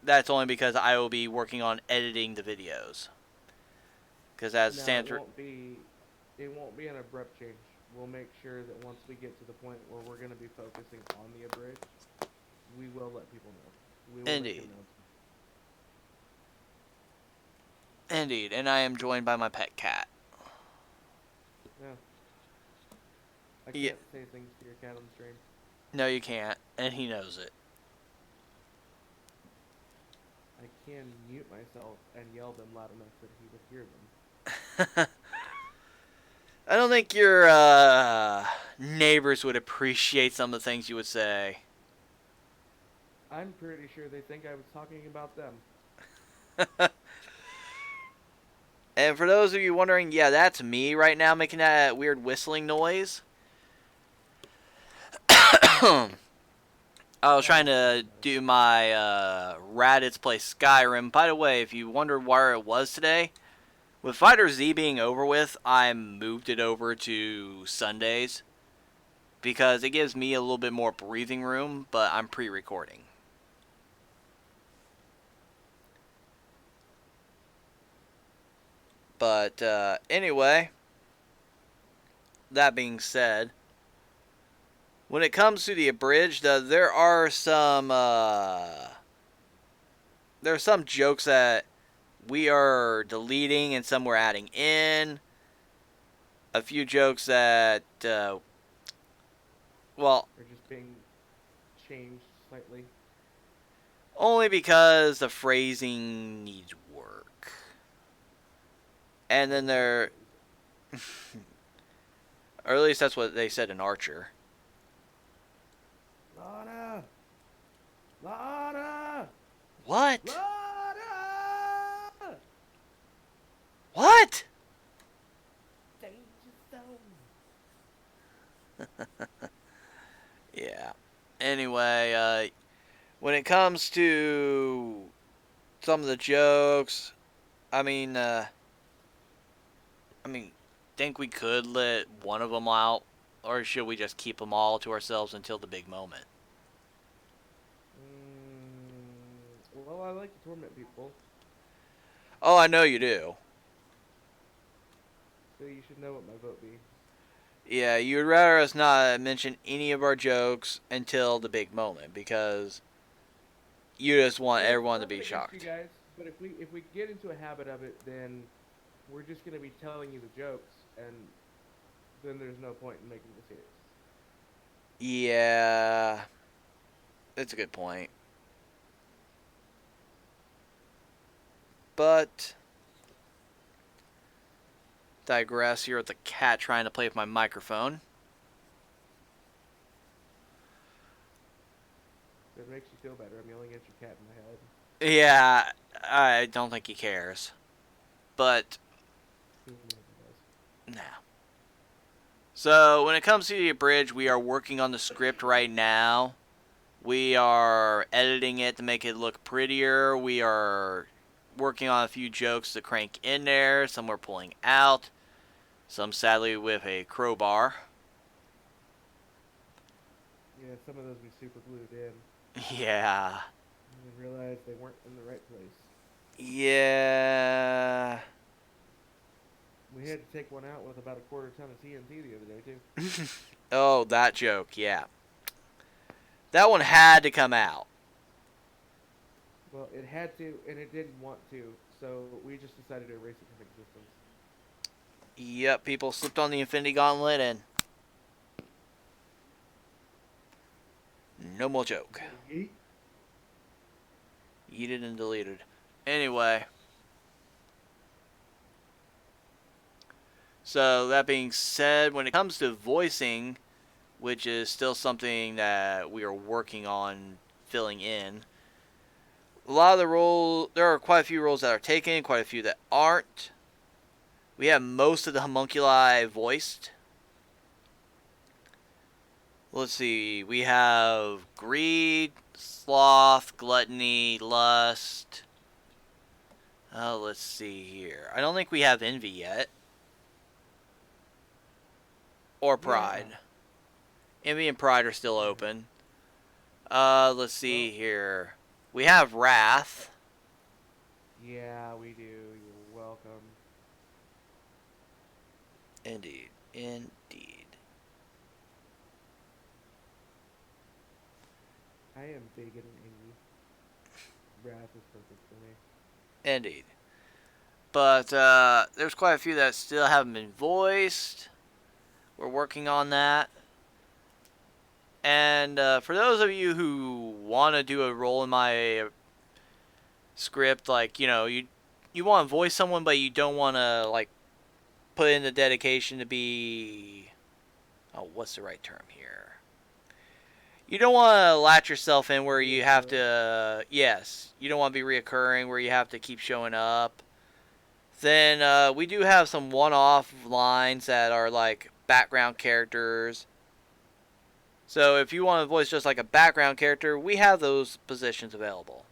that's only because I will be working on editing the videos. Because as No, stands, it won't be an abrupt change. We'll make sure that once we get to the point where we're going to be focusing on the abridged, we will let people know. We will make indeed, announcements. indeed, and I am joined by my pet cat. Yeah, I Yeah, can't say things to your cat on the stream. no, you can't, and he knows it. I can mute myself and yell them loud enough that he would hear them. I don't think your neighbors would appreciate some of the things you would say. I'm pretty sure they think I was talking about them. And for those of you wondering, yeah, that's me right now making that weird whistling noise. I was trying to do my Raditz play Skyrim. By the way, if you wondered where it was today, With Fighter Z being over with, I moved it over to Sundays because it gives me a little bit more breathing room, but I'm pre-recording. But anyway, that being said, when it comes to the abridged, there are some jokes that we are deleting and some we're adding in. A few jokes that, well, Or just being changed slightly. only because the phrasing needs work. And then What about there, phrasing? or at least that's what they said in Archer. Lana! Lana! What? Lana! What? Danger zone! Yeah. Anyway, when it comes to some of the jokes, I mean, I mean, think we could let one of them out, or should we just keep them all to ourselves until the big moment? Well, I like to torment people, Oh, I know you do. so you should know what my vote be. Yeah, you would rather us not mention any of our jokes until the big moment because you just want Well, everyone to nothing be against you shocked. guys, but if we get into a habit of it, then we're just gonna be telling you the jokes, and then there's no point in making the series. Yeah, that's a good point. But digress here with the cat trying to play with my microphone. If it makes you feel better, I'm yelling at your cat in my head. Yeah, I don't think he cares. But, Who never does? nah. So, when it comes to the bridge, we are working on the script right now. We are editing it to make it look prettier. We are working on a few jokes to crank in there. Some we're pulling out. Some sadly with a crowbar. Yeah, some of those we super glued in Yeah. and then realized they weren't in the right place. Yeah. We had to take one out with about a quarter ton of TNT the other day too. Oh, that joke, yeah. That one had to come out. Well, it had to, and it didn't want to, so we just decided to erase it from existence. Yep, people slipped on the Infinity Gauntlet and no more joke. Yeet. Yeeted and deleted. Anyway. So, that being said, when it comes to voicing, which is still something that we are working on filling in, a lot of the roles, there are quite a few roles that are taken, quite a few that aren't. We have most of the homunculi voiced. Let's see, we have greed, sloth, gluttony, lust. Oh, let's see here. I don't think we have envy yet. Or Yeah. pride. Envy and pride are still Yeah. open. Let's Well, see here. We have wrath. yeah, we do. You're welcome. Indeed. Indeed. I am big and angry. Wrath is perfect for me. Indeed. But there's quite a few that still haven't been voiced. We're working on that. And for those of you who want to do a role in my script, like, you want to voice someone, but you don't want to, like, put in the dedication to be. Oh, what's the right term here? You don't want to latch yourself in where you have Reoccurring. to. Yes, you don't want to be reoccurring where you have to keep showing up. Then we do have some one-off lines that are like background characters. So if you want to voice just like a background character, we have those positions available.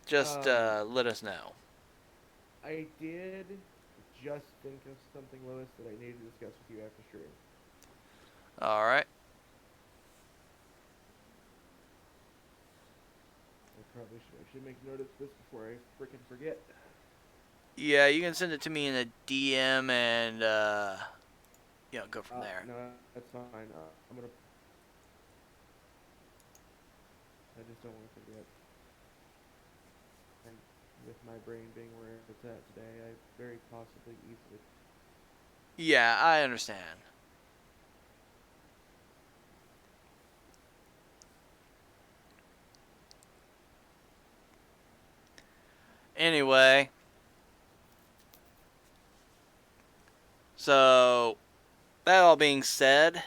Just Um, let us know. I did just think of something, Lewis, that I need to discuss with you after stream. All right. I probably should actually make note of this before I freaking forget. Yeah, you can send it to me in a DM and go from there. No, that's fine. I'm gonna. I just don't want to forget. And with my brain being where it's at today, I very possibly easily. Yeah, I understand. Anyway, so that all being said,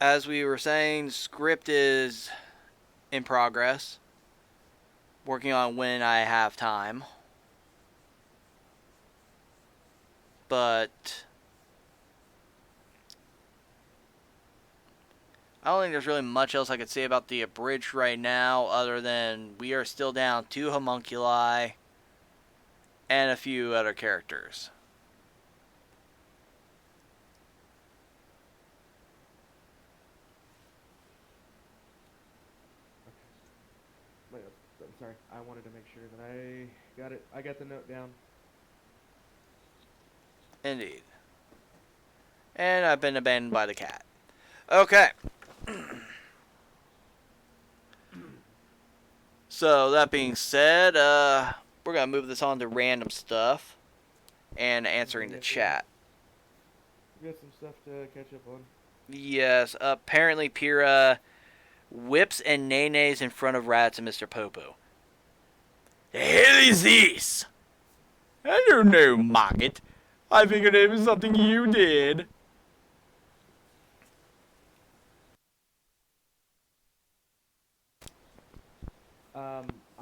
as we were saying, script is in progress. Working on when I have time. But I don't think there's really much else I could say about the Abridged right now, other than we are still down 2 homunculi and a few other characters. Okay. Wait, I'm sorry. I wanted to make sure that I got it. I got the note down. Indeed. And I've been abandoned by the cat. Okay. So, that being said, we're going to move this on to random stuff and Okay, answering the yeah, chat. we got some stuff to catch up on. Yes, apparently Pyrrha whips and nays in front of Rats and Mr. Popo. The hell is this? I don't know, Market. I figured it was something you did.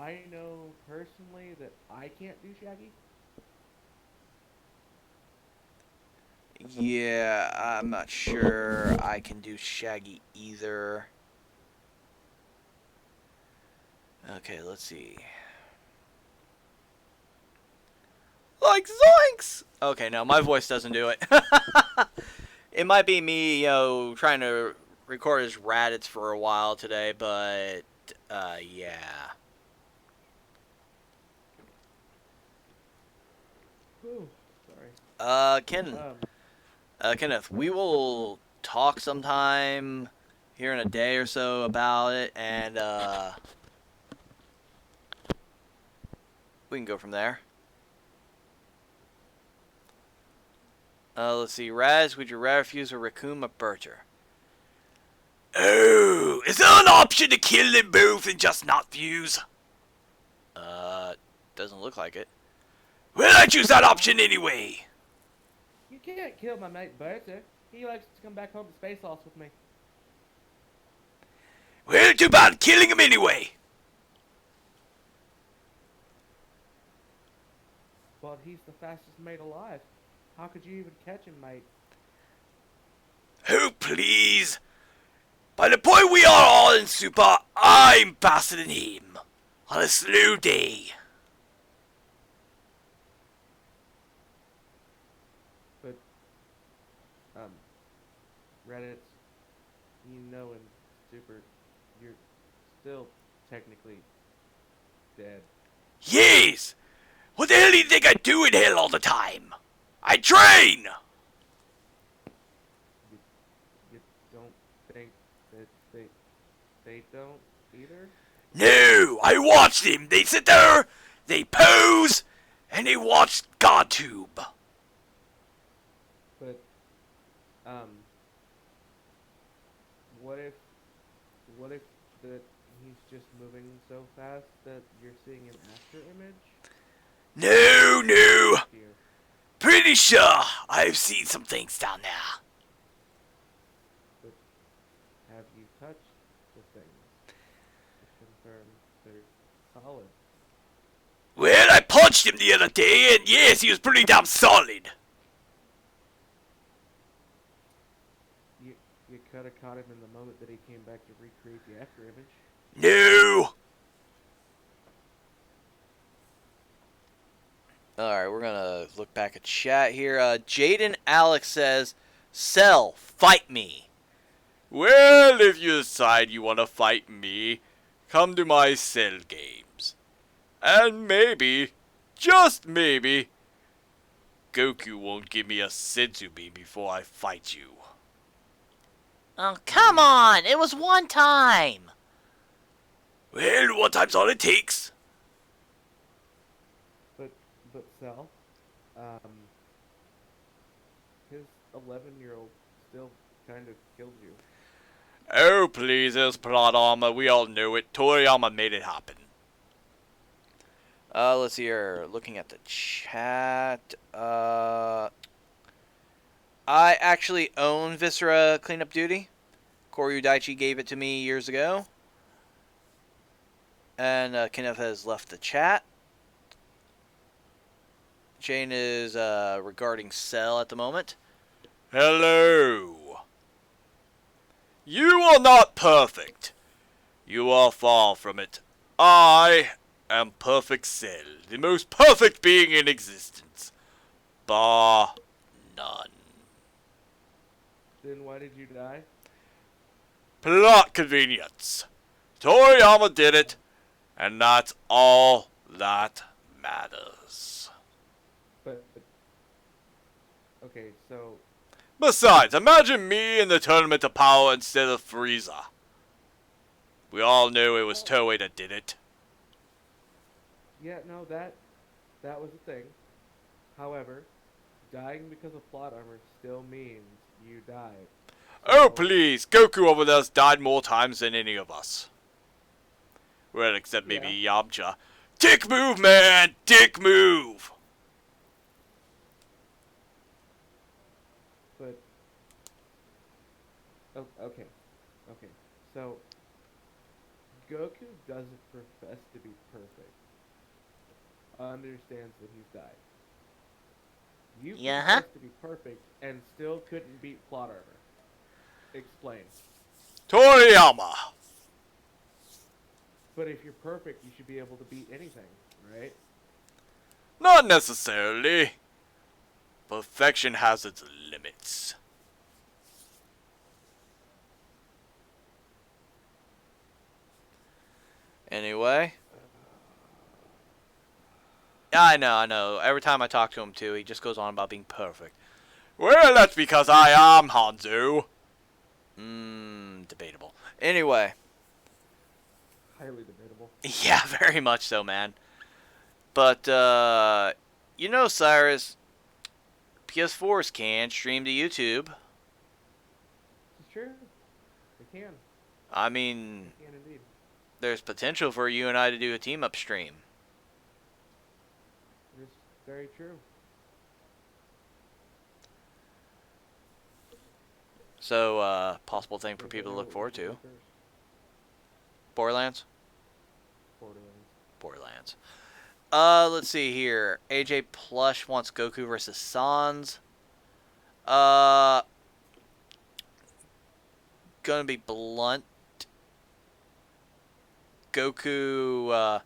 I know personally that I can't do Shaggy. Yeah, I'm not sure I can do Shaggy either. Okay, let's see. Like zoinks! Okay, no, my voice doesn't do it. It might be me, trying to record as Raditz for a while today, but yeah. Whew, sorry. Ken, Um, Kenneth, we will talk sometime here in a day or so about it, and we can go from there. Let's see. Raz, would you rather fuse a raccoon or Berger? Oh, is there an option to kill them both and just not fuse? Doesn't look like it. Well, I choose that option anyway. you can't kill my mate Bertha. He likes to come back home to Space Lost with me. Well, too bad killing him anyway. But he's the fastest mate alive. How could you even catch him, mate? Oh, please. By the point we are all in super, I'm faster than him. On a slow day. But, um, Reddit, in Super, you're still technically dead. Yes! What the hell do you think I do in hell all the time? I train! You, you don't think that they don't either? No, I watch them. They sit there, they pose, and they watch GodTube. But, um, what if, what if that he's just moving so fast that you're seeing an after image? No, no. Here. Pretty sure I've seen some things down there. But have you touched the things to confirm they're solid? Well, I punched him the other day, and yes, he was pretty damn solid. You you could have caught him in the moment that he came back to recreate the after image. No. Alright, we're gonna look back at chat here. Jaden Alex says, Cell, fight me. Well, if you decide you want to fight me, come to my Cell games. And maybe, just maybe, Goku won't give me a senzu bean before I fight you. Oh, come on! It was one time! Well, one time's all it takes. But Cell, um, his 11-year-old still kind of killed you. Oh, please, it's plot armor. We all know it. Toriyama made it happen. Let's see here. Looking at the chat. I actually own Viscera Cleanup Duty. Koryu Daichi gave it to me years ago. And Kenneth has left the chat. Jane is regarding Cell at the moment. Hello. You are not perfect. You are far from it. I am Perfect Cell, the most perfect being in existence. Bar none. Then why did you die? Plot convenience. Toriyama did it, and that's all that matters. But okay, so Besides, imagine me in the Tournament of Power instead of Frieza. We all knew it was Toei that did it. yeah, no, that was a thing. However, dying because of plot armor still means you died. Oh, So please. Goku over there's died more times than any of us. Well, except maybe yeah, Yamcha. Dick move, man! Dick move! but oh, okay, okay. So Goku doesn't profess to be perfect. Understands that he's died. You Yeah? profess to be perfect and still couldn't beat plot armor. Explain. Toriyama! But if you're perfect, you should be able to beat anything, right? Not necessarily. Perfection has its limits. Anyway. Yeah, I know. Every time I talk to him, too, he just goes on about being perfect. Well, that's because I am Hanzo. Debatable. Anyway. Highly debatable. Yeah, very much so, man. But, you know, Cyrus, PS4s can stream to YouTube. It's true. They can. I mean, They can indeed. there's potential for you and I to do a team-up stream. It's very true. So, possible thing for Yes, I people to know look what we forward should do to. first. Borderlands? Borderlands. Borderlands. Let's see here. AJ Plush wants Goku versus Sans. Uh, gonna be blunt. Goku,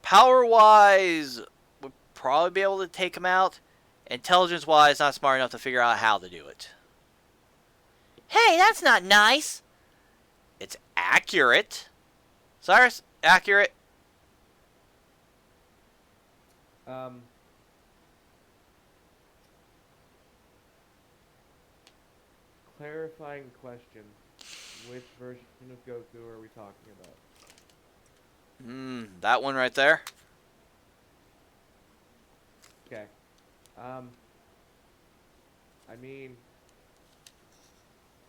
power-wise, would probably be able to take him out. Intelligence-wise, not smart enough to figure out how to do it. Hey, that's not nice. It's accurate. Cyrus, accurate. Um. Clarifying question. Which version of Goku are we talking about? That one right there. Okay. Um. I mean,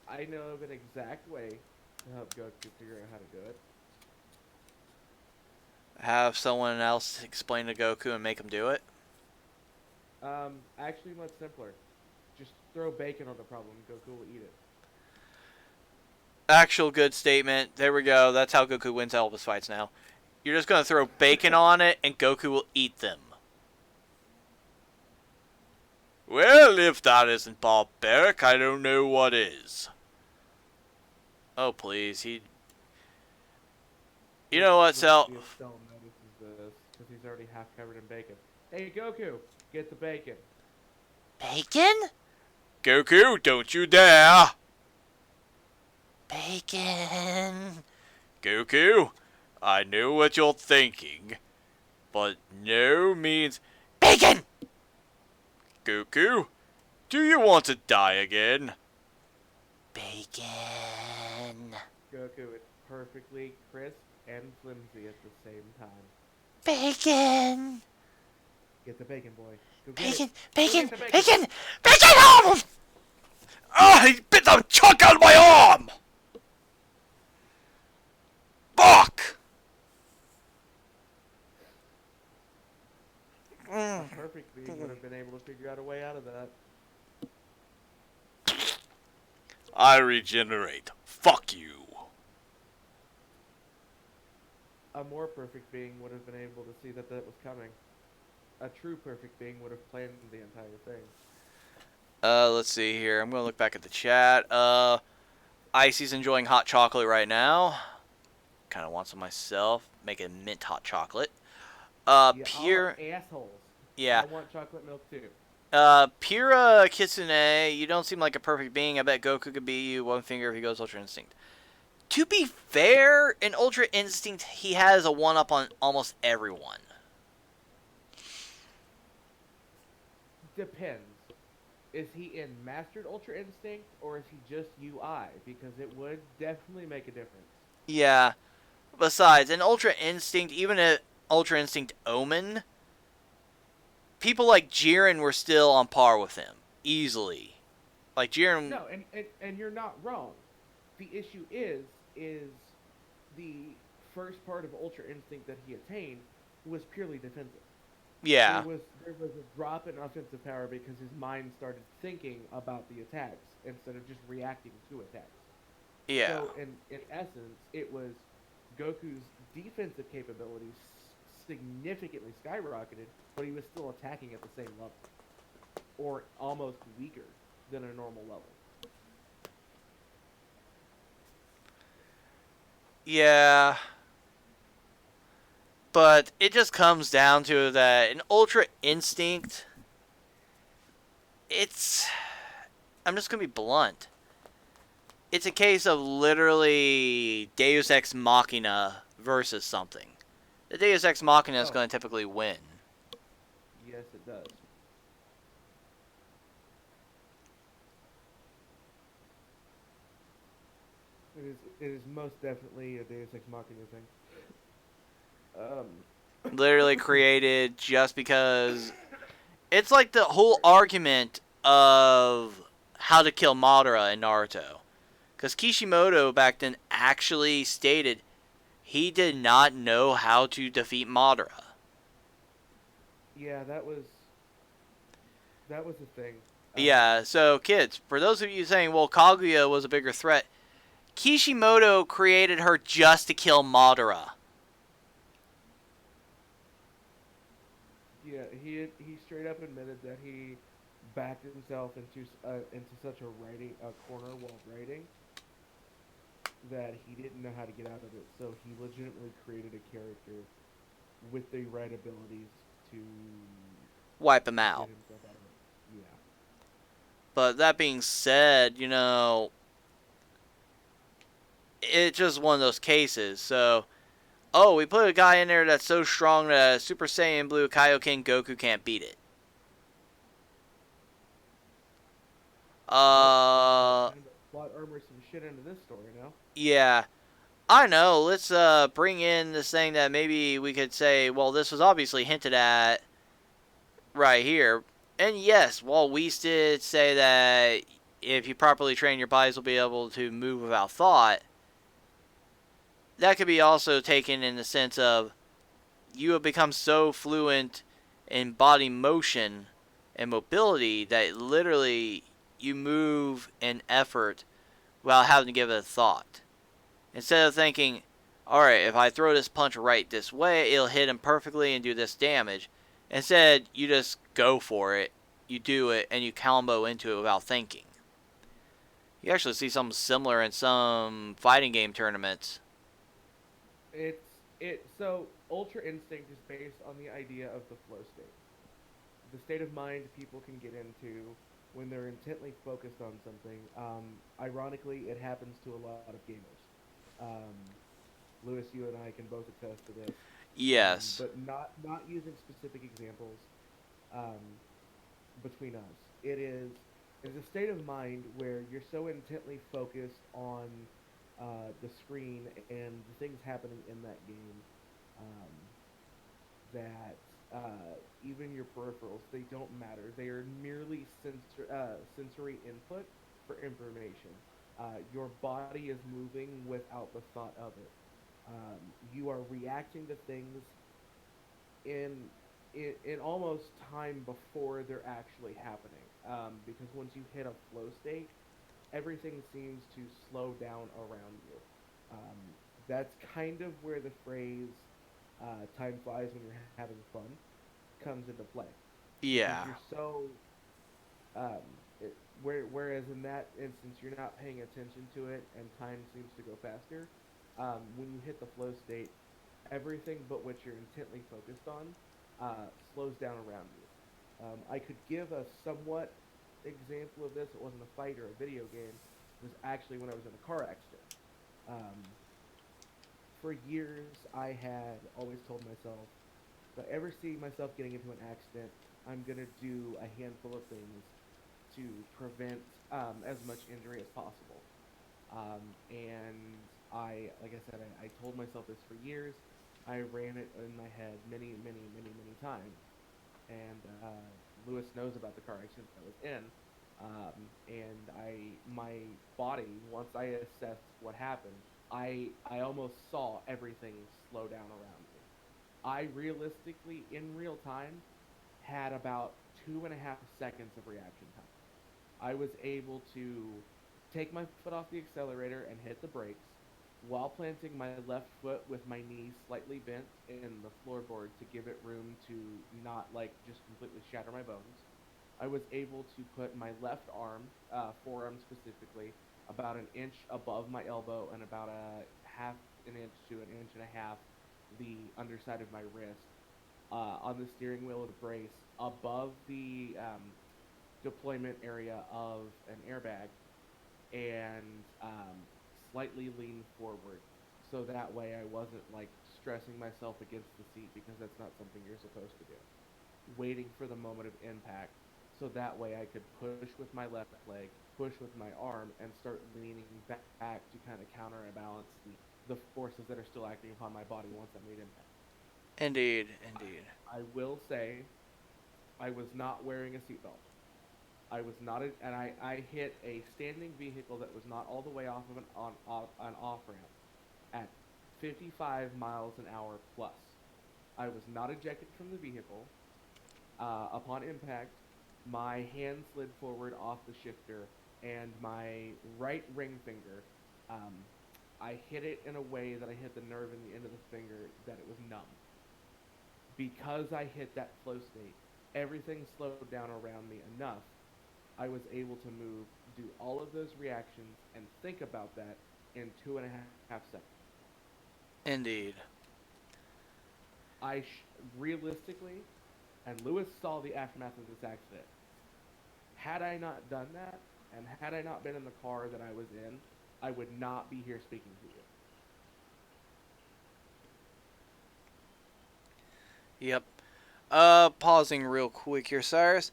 I know of an exact way to help Goku figure out how to do it. Have someone else explain to Goku and make him do it. Actually, much simpler. Just throw bacon on the problem. Goku will eat it. Actual good statement. There we go. That's how Goku wins all of his fights now. You're just going to throw bacon on it and Goku will eat them. Well, if that isn't barbaric, I don't know what is. Oh, please. You know what, Cell? Still notices this because he's already half covered in bacon. Hey Goku, get the bacon. Bacon? Goku, don't you dare! Bacon. Goku, I know what you're thinking, but no means bacon! Goku, do you want to die again? Bacon. Goku, it's perfectly crisp and flimsy at the same time. Bacon. Get the bacon, boy. Go get it. Bacon. Go get Bacon. the bacon. Bacon. Bacon! Oh! Ah, he bit the chunk out of my arm! Fuck! A perfect being would have been able to figure out a way out of that. I regenerate. Fuck you. A more perfect being would have been able to see that that was coming. A true perfect being would have planned the entire thing. Let's see here. I'm gonna look back at the chat. Icy's enjoying hot chocolate right now. Kind of want some myself. Making mint hot chocolate. Yeah, all Pure. assholes. Yeah. I want chocolate milk too. Pura Kitsune, you don't seem like a perfect being. I bet Goku could beat you one finger if he goes Ultra Instinct. To be fair, in Ultra Instinct, he has a one up on almost everyone. Depends. Is he in Mastered Ultra Instinct or is he just UI? Because it would definitely make a difference. Yeah. Besides, in Ultra Instinct, even at Ultra Instinct Omen, people like Jiren were still on par with him. Easily. Like Jiren. No, and you're not wrong. The issue is the first part of Ultra Instinct that he attained was purely defensive. Yeah. There was a drop in offensive power because his mind started thinking about the attacks instead of just reacting to attacks. Yeah. So in essence, it was Goku's defensive capabilities significantly skyrocketed, but he was still attacking at the same level, or almost weaker than a normal level. Yeah. But it just comes down to that in Ultra Instinct, it's. I'm just going to be blunt. It's a case of literally Deus Ex Machina versus something. The Deus Ex Machina is Oh, going to typically win. yes, it does. It is most definitely a Deus Ex Machina thing. Literally created just because. It's like the whole argument of how to kill Madara in Naruto. Because Kishimoto back then actually stated he did not know how to defeat Madara. Yeah, that was the thing. Yeah, so kids, for those of you saying, well, Kaguya was a bigger threat, Kishimoto created her just to kill Madara. Yeah, he straight up admitted that he backed himself into such a corner while writing that he didn't know how to get out of it. So he legitimately created a character with the right abilities to Wipe him get out. himself out of it. Yeah. But that being said, it's just one of those cases. So, oh, we put a guy in there that's so strong that Super Saiyan Blue Kaioken Goku can't beat it. Well, Uh, time to plot armor some shit into this story now. yeah. I know. Let's bring in this thing that maybe we could say, well, this was obviously hinted at right here. And yes, while we did say that if you properly train your bodies will be able to move without thought, that could be also taken in the sense of you have become so fluent in body motion and mobility that literally you move in effort without having to give it a thought. Instead of thinking, alright, if I throw this punch right this way, it'll hit him perfectly and do this damage. Instead, you just go for it, you do it, and you combo into it without thinking. You actually see something similar in some fighting game tournaments. So Ultra Instinct is based on the idea of the flow state. the state of mind people can get into when they're intently focused on something. Ironically, it happens to a lot of gamers. Um, Lewis, you and I can both attest to this, Yes. but not using specific examples um, between us. It is a state of mind where you're so intently focused on the screen and the things happening in that game um, that even your peripherals, they don't matter. They are merely sensory input for information. Your body is moving without the thought of it. You are reacting to things in, in almost time before they're actually happening. Because once you hit a flow state, everything seems to slow down around you. Um, that's kind of where the phrase "time flies when you're having fun" comes into play, because Yeah. you're so um, whereas in that instance you're not paying attention to it and time seems to go faster. When you hit the flow state, everything but what you're intently focused on slows down around you. I could give a somewhat example of this. It wasn't a fight or a video game. It was actually when I was in a car accident. Um, for years, I had always told myself, if I ever see myself getting into an accident, I'm gonna do a handful of things to prevent as much injury as possible. And like I said, I told myself this for years. I ran it in my head many, many, many, many times. And Lewis knows about the car accident that I was in. And my body, once I assessed what happened, I almost saw everything slow down around me. I realistically, in real time, had about 2.5 seconds of reaction time. I was able to take my foot off the accelerator and hit the brakes while planting my left foot with my knees slightly bent in the floorboard to give it room to not like just completely shatter my bones. I was able to put my left arm, forearm specifically, about an inch above my elbow and about a half an inch to an inch and a half the underside of my wrist on the steering wheel of the brace above the deployment area of an airbag and slightly lean forward so that way I wasn't like stressing myself against the seat because that's not something you're supposed to do. Waiting for the moment of impact so that way I could push with my left leg, push with my arm, and start leaning back to kind of counterbalance the forces that are still acting upon my body once I made impact. Indeed. Indeed. I will say I was not wearing a seatbelt. I was not, and I hit a standing vehicle that was not all the way off of an off ramp at 55 miles an hour plus. I was not ejected from the vehicle. Upon impact, my hand slid forward off the shifter, and my right ring finger, um, I hit it in a way that I hit the nerve in the end of the finger that it was numb. Because I hit that flow state, everything slowed down around me enough I was able to move, do all of those reactions, and think about that in 2.5 seconds. Indeed. I realistically, and Lewis saw the aftermath of this accident. Had I not done that, and had I not been in the car that I was in, I would not be here speaking to you. Yep. Pausing real quick here, Cyrus.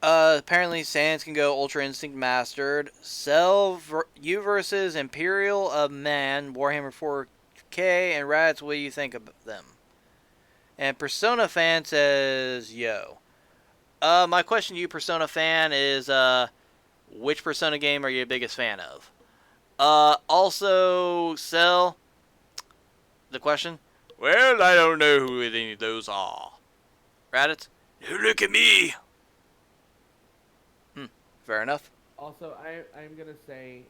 Apparently Sans can go Ultra Instinct Mastered. U versus Imperial of Man, Warhammer 4K, and Rats, what do you think of them? And Persona Fan says, yo. My question to you, Persona Fan, is which Persona game are you the biggest fan of? Also, Cell, the question? Well, I don't know who any of those are. Raditz? Look at me! Hmm, fair enough. Also, I'm gonna say,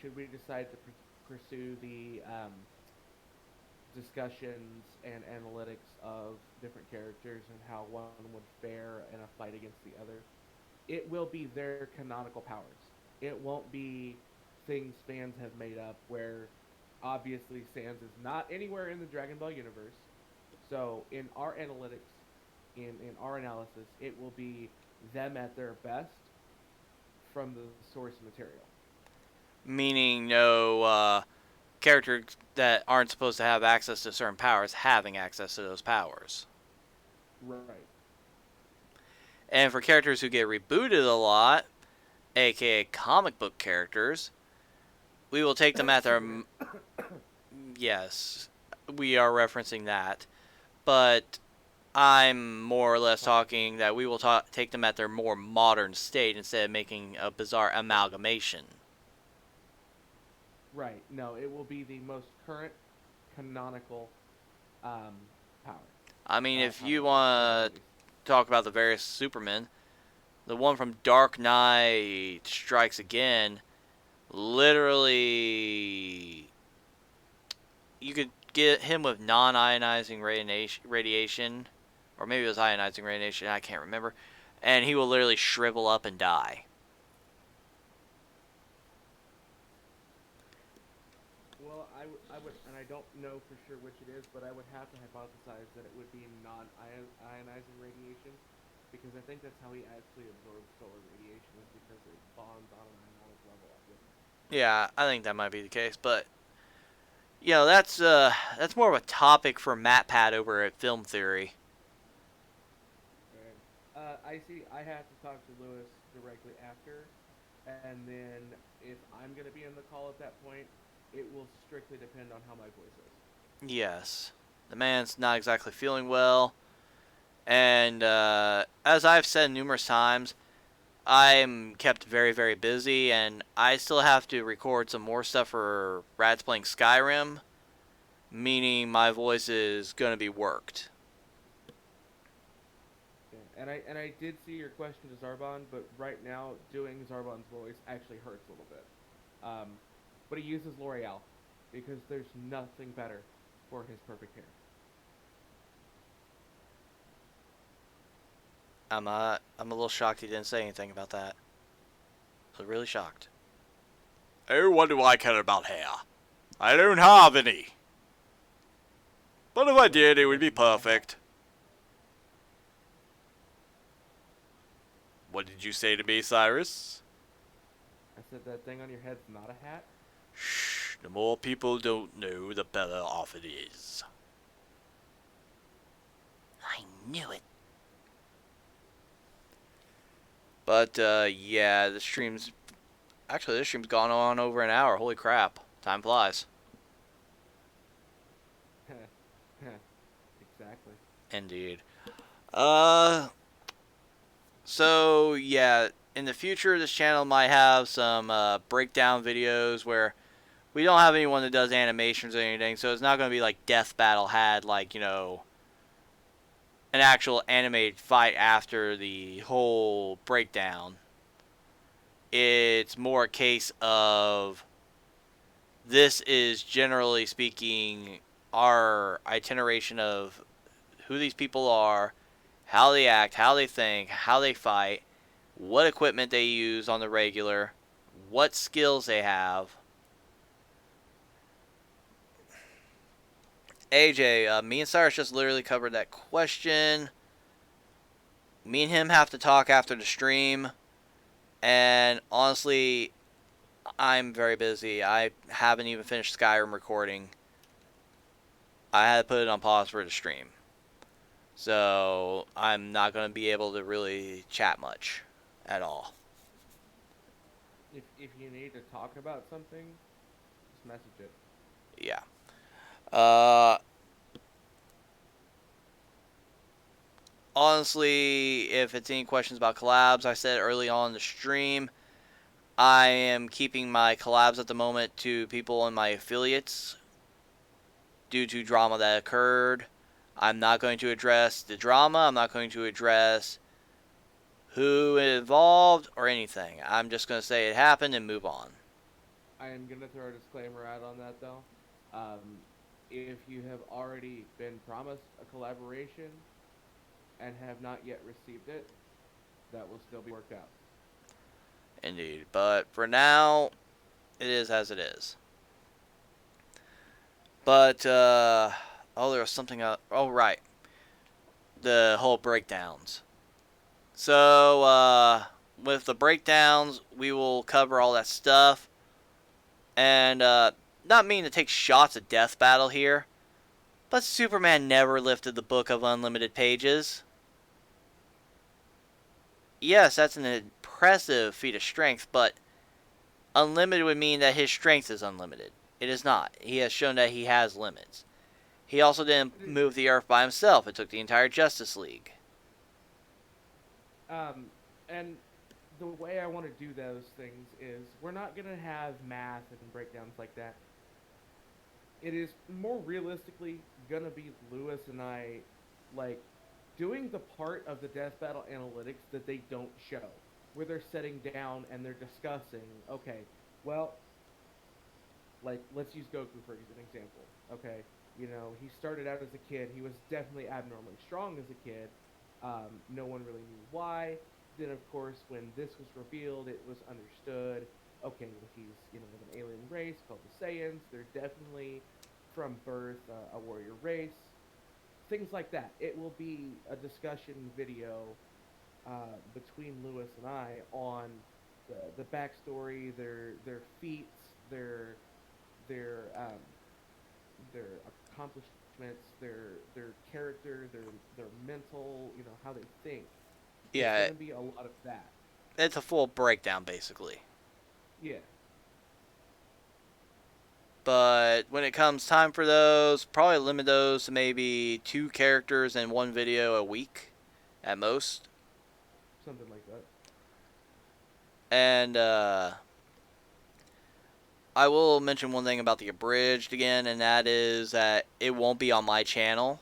should we decide to pursue the discussions and analytics of different characters and how one would fare in a fight against the other, it will be their canonical powers. It won't be things fans have made up where obviously Sans is not anywhere in the Dragon Ball universe. So in our analytics, in our analysis, it will be them at their best from the source material. Meaning no characters that aren't supposed to have access to certain powers having access to those powers. Right. And for characters who get rebooted a lot, aka comic book characters, we will take them at their. Superman. Yes, we are referencing that. But I'm more or less Pardon me. talking that we will take them at their more modern state instead of making a bizarre amalgamation. Right. No, it will be the most current canonical um, power I mean, if you want abilities. to talk about the various Supermen, the one from Dark Knight Strikes Again, literally, you could get him with non-ionizing radiation, or maybe it was ionizing radiation, I can't remember, and he will literally shrivel up and die. Well, I would, and I don't know for sure which it is, but I would have to hypothesize that it would be non-ionizing radiation, because I think that's how he actually absorbs solar radiation, is because it bonds on an ionic level with him. Yeah, I think that might be the case, but that's more of a topic for MatPat over at Film Theory. Right. I see. I have to talk to Lewis directly after, and then if I'm gonna be in the call at that point, it will strictly depend on how my voice is. Yes, the man's not exactly feeling well, and as I've said numerous times, I'm kept very, very busy, and I still have to record some more stuff for Rats Playing Skyrim, meaning my voice is going to be worked. Yeah, and I did see your question to Zarbon, but right now doing Zarbon's voice actually hurts a little bit. Um, but he uses L'Oreal because there's nothing better for his perfect hair. I'm a little shocked he didn't say anything about that. I was really shocked. Oh, what do I care about hair? I don't have any. But if I Well, did, it I would guess be you got a hat. perfect. What did you say to me, Cyrus? I said that thing on your head's not a hat. Shh, the more people don't know, the better off it is. I knew it. But yeah, this stream's gone on over an hour. Holy crap! Time flies. Exactly. Indeed. Uh, so yeah, in the future, this channel might have some breakdown videos where we don't have anyone that does animations or anything, so it's not going to be like Death Battle had like an actual animated fight after the whole breakdown. It's more a case of this is generally speaking our itineration of who these people are, how they act, how they think, how they fight, what equipment they use on the regular, what skills they have. AJ, me and Cyrus just literally covered that question. Me and him have to talk after the stream, and honestly, I'm very busy. I haven't even finished Skyrim recording. I had to put it on pause for the stream. So I'm not going to be able to really chat much at all. If you need to talk about something, just message it. Yeah. Uh, Honestly, if it's any questions about collabs, I said early on in the stream, I am keeping my collabs at the moment to people in my affiliates due to drama that occurred. I'm not going to address the drama. I'm not going to address who involved or anything. I'm just going to say it happened and move on. I am gonna throw a disclaimer out on that though. Um, if you have already been promised a collaboration and have not yet received it, that will still be worked out. Indeed. But for now, it is as it is. But, oh, there was something else. Oh, right. the whole breakdowns. So, with the breakdowns, we will cover all that stuff. And, not mean to take shots at Death Battle here, but Superman never lifted the Book of Unlimited Pages. Yes, that's an impressive feat of strength, but unlimited would mean that his strength is unlimited. It is not. He has shown that he has limits. He also didn't move the Earth by himself. It took the entire Justice League. And the way I want to do those things is we're not going to have math and breakdowns like that. It is more realistically going to be Lewis and I, like, doing the part of the death battle analytics that they don't show, where they're sitting down and they're discussing, okay, well, like, let's use Goku for an example. Okay, he started out as a kid. He was definitely abnormally strong as a kid. No one really knew why. Then, of course, when this was revealed, it was understood. Okay, well, he's of an alien race called the Saiyans. They're definitely from birth a warrior race. Things like that. It will be a discussion video between Lewis and I on the backstory, their feats, their their accomplishments, their character, their mental, how they think. It's Yeah, going to be a lot of that. it's a full breakdown, basically. Yeah. But when it comes time for those, probably limit those to maybe 2 characters in one video a week at most. Something like that. And I will mention one thing about the Abridged again, and that is that it won't be on my channel.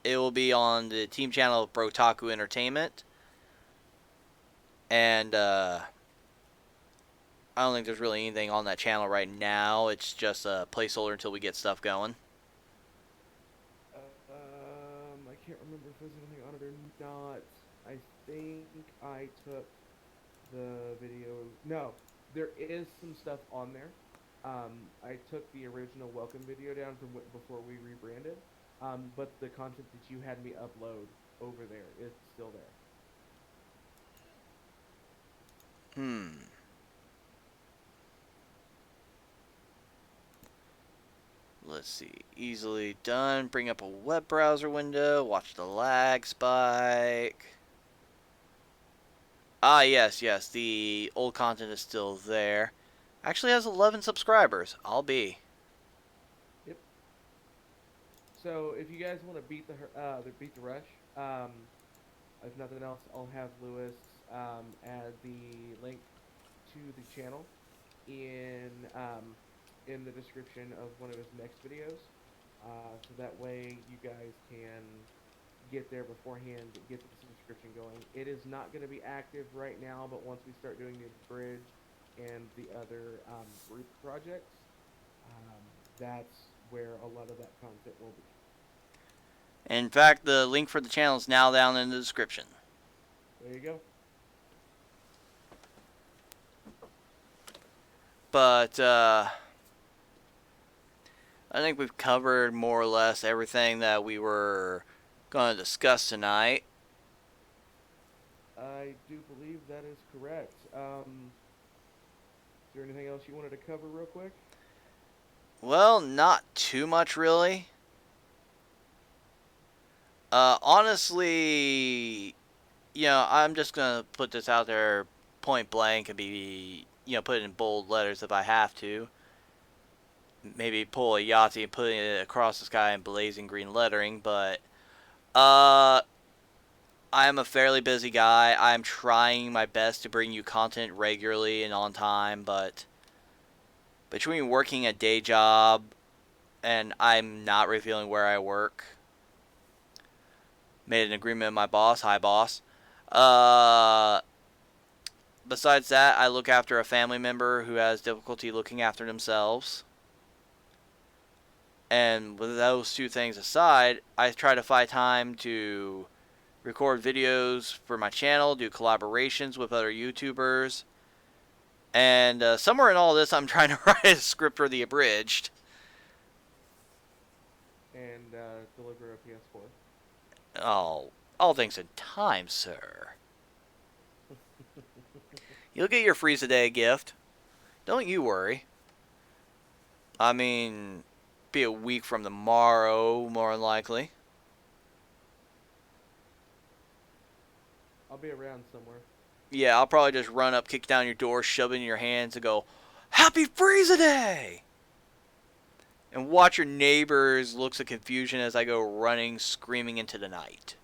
It will be on the team channel of Brotaku Entertainment. And I don't think there's really anything on that channel right now. It's just a placeholder until we get stuff going. I can't remember if there's anything on it or not. I think I took the video. No, there is some stuff on there. I took the original welcome video down from before we rebranded. But the content that you had me upload over there is still there. Hmm. Let's see. Easily done. Bring up a web browser window. Watch the lag spike. Ah, yes, yes. The old content is still there. Actually has 11 subscribers. I'll be. Yep. So if you guys want to beat the rush, if nothing else, I'll have Lewis add the link to the channel in in the description of one of his next videos, so that way you guys can get there beforehand, get the subscription going. It is not going to be active right now, but once we start doing the bridge and the other group projects, that's where a lot of that content will be. In fact, the link for the channel is now down in the description. There you go. But I think we've covered more or less everything that we were going to discuss tonight. I do believe that is correct. Is there anything else you wanted to cover real quick? Well, not too much really. Honestly, I'm just gonna put this out there point blank and be, put it in bold letters if I have to. Maybe pull a Yahtzee and put it across the sky in blazing green lettering, but I am a fairly busy guy. I'm trying my best to bring you content regularly and on time, but between working a day job and I'm not revealing where I work, made an agreement with my boss. Hi, boss. Uh, Besides that, I look after a family member who has difficulty looking after themselves. And with those 2 things aside, I try to find time to record videos for my channel, do collaborations with other YouTubers. And somewhere in all this, I'm trying to write a script for the Abridged. And deliver a PS4. Oh, all things in time, sir. You'll get your freeze a day gift. Don't you worry. I mean, be a week from tomorrow, more than likely. I'll be around somewhere. Yeah, I'll probably just run up, kick down your door, shove it in your hands, and go, Happy Freeze a Day! And watch your neighbors' looks of confusion as I go running, screaming into the night.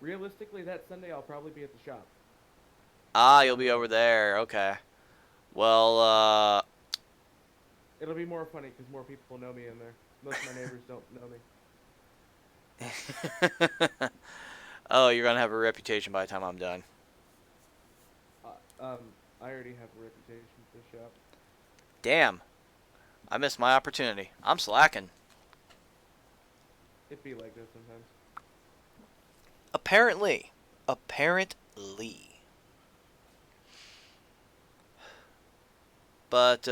Realistically, that Sunday I'll probably be at the shop Ah, you'll down the be over road. there. Okay. Well, It'll be more funny because more people know me in there. Most of my neighbors don't know me. oh, you're gonna have a reputation by the time I'm done. I already have a reputation at the shop. Damn, I missed my opportunity. I'm slacking. It be like this sometimes. Apparently. Apparently. But,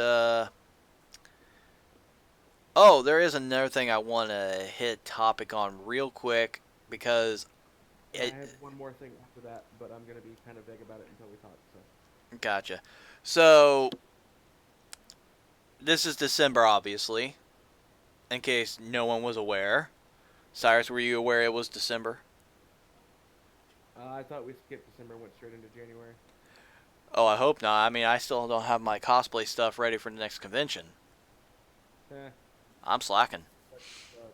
oh, there is another thing I want to hit topic on real quick because Yeah, I it. have one more thing after that, but I'm gonna be kind of vague about it until we talk. So Gotcha. So, this is December, obviously, in case no one was aware. Cyrus, were you aware it was December? I thought we skipped December, went straight into January. Oh, I hope not. I mean, I still don't have my cosplay stuff ready for the next convention. Eh, I'm slacking. that sucks.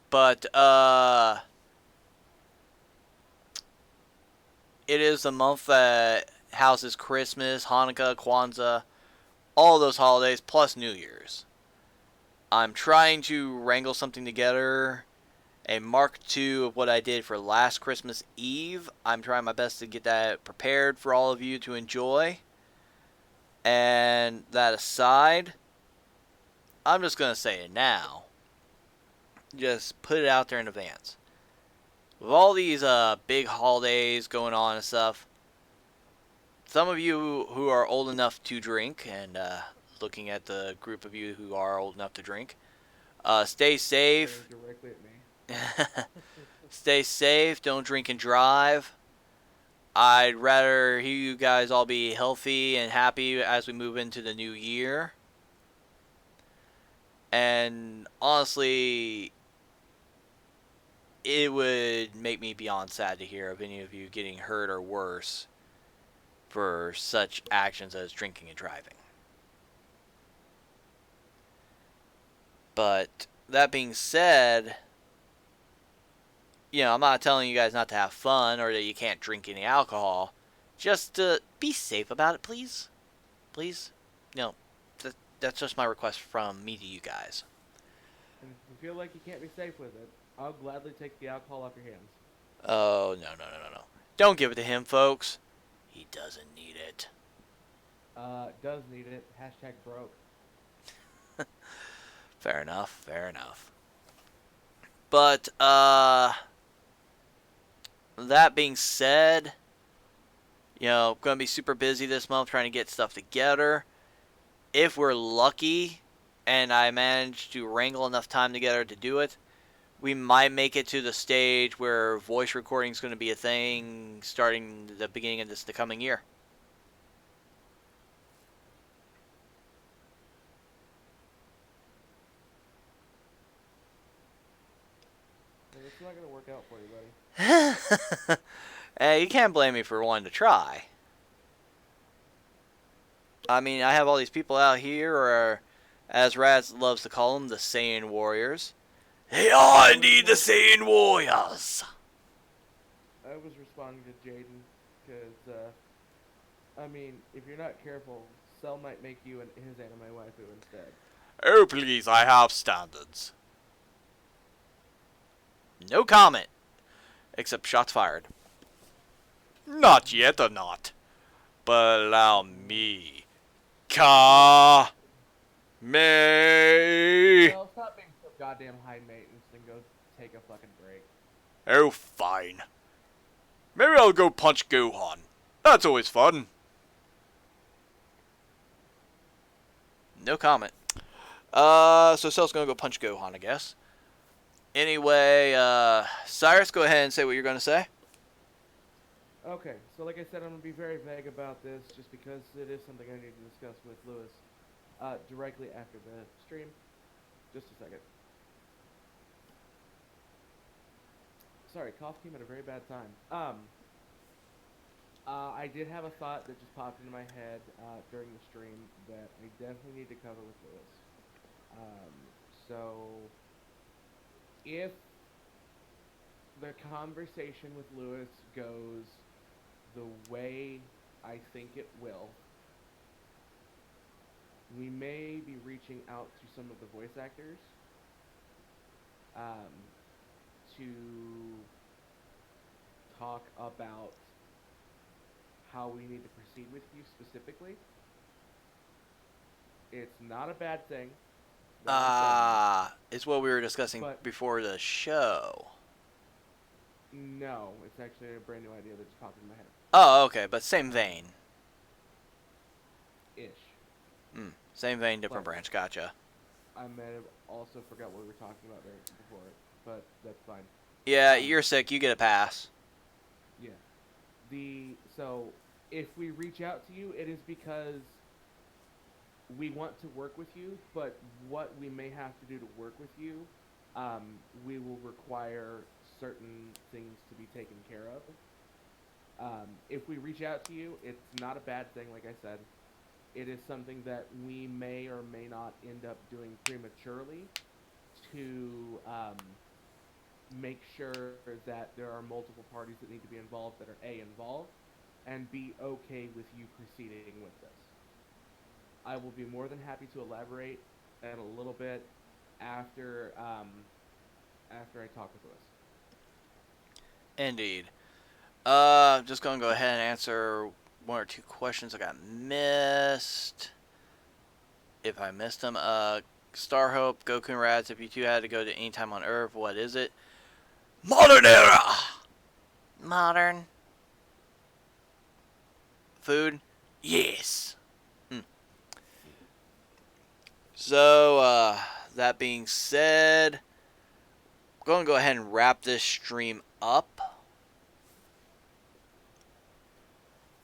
But, it is the month that houses Christmas, Hanukkah, Kwanzaa, all those holidays, plus New Year's. I'm trying to wrangle something together, a Mark II of what I did for last Christmas Eve. I'm trying my best to get that prepared for all of you to enjoy. And that aside, I'm just going to say it now. Just put it out there in advance. With all these big holidays going on and stuff, some of you who are old enough to drink, and looking at the group of you who are old enough to drink, stay Staring safe. directly at me. Stay safe. Don't drink and drive. I'd rather hear you guys all be healthy and happy as we move into the new year. And honestly, it would make me beyond sad to hear of any of you getting hurt or worse for such actions as drinking and driving. But that being said, I'm not telling you guys not to have fun or that you can't drink any alcohol. Just be safe about it, please. Please. You know, that's just my request from me to you guys. And if you feel like you can't be safe with it, I'll gladly take the alcohol off your hands. Oh, no, no, no, no, no. Don't give it to him, folks. He doesn't need it. Does need it. Hashtag broke. Fair enough, fair enough. But, that being said, gonna be super busy this month trying to get stuff together. If we're lucky and I manage to wrangle enough time together to do it, we might make it to the stage where voice recording is going to be a thing starting the beginning of the coming year. Well, it's not gonna work out for you, buddy. Hey, you can't blame me for wanting to try. I mean, I have all these people out here, or as Raz loves to call them, the Saiyan Warriors. Hey, I I was need the more. Saiyan Warriors. I was responding to Jaden because, I mean, if you're not careful, Cell might make you his anime waifu instead. Oh, please, I have standards. No comment, except shots fired. Not yet or not, but allow me. Ka me. Cell, stop being so goddamn high maintenance and go take a fucking break. Oh, fine. Maybe I'll go punch Gohan. That's always fun. No comment. So Cell's gonna go punch Gohan, I guess. Anyway, Cyrus, go ahead and say what you're going to say. Okay, so like I said, I'm gonna be very vague about this, just because it is something I need to discuss with Lewis directly after the stream. Just a second. Sorry, cough came at a very bad time. I did have a thought that just popped into my head during the stream that I definitely need to cover with Lewis. Um, so, if the conversation with Lewis goes the way I think it will, we may be reaching out to some of the voice actors um, to talk about how we need to proceed with you specifically. It's not a bad thing that I'm saying this, It's what we were discussing but before the show. no, it's actually a brand new idea that just popped in my head. Oh, okay, but same vein. Ish. Same vein, different But branch. Gotcha. I may have also forgot what we were talking about there before, but that's fine. Yeah, Um, you're sick. You get a pass. yeah. So if we reach out to you, it is because we want to work with you, but what we may have to do to work with you, we will require certain things to be taken care of. If we reach out to you, it's not a bad thing, like I said. It is something that we may or may not end up doing prematurely to make sure that there are multiple parties that need to be involved that are A, involved, and B, okay with you proceeding with this. I will be more than happy to elaborate in a little bit after after I talk with Lewis. Indeed. Just gonna go ahead and answer one or two questions I got missed. If I missed them, Star Hope, Goku and Rats. If you two had to go to any time on Earth, what is it? Modern era. Modern food. Yes. Hmm. So, that being said, I'm going to go ahead and wrap this stream up.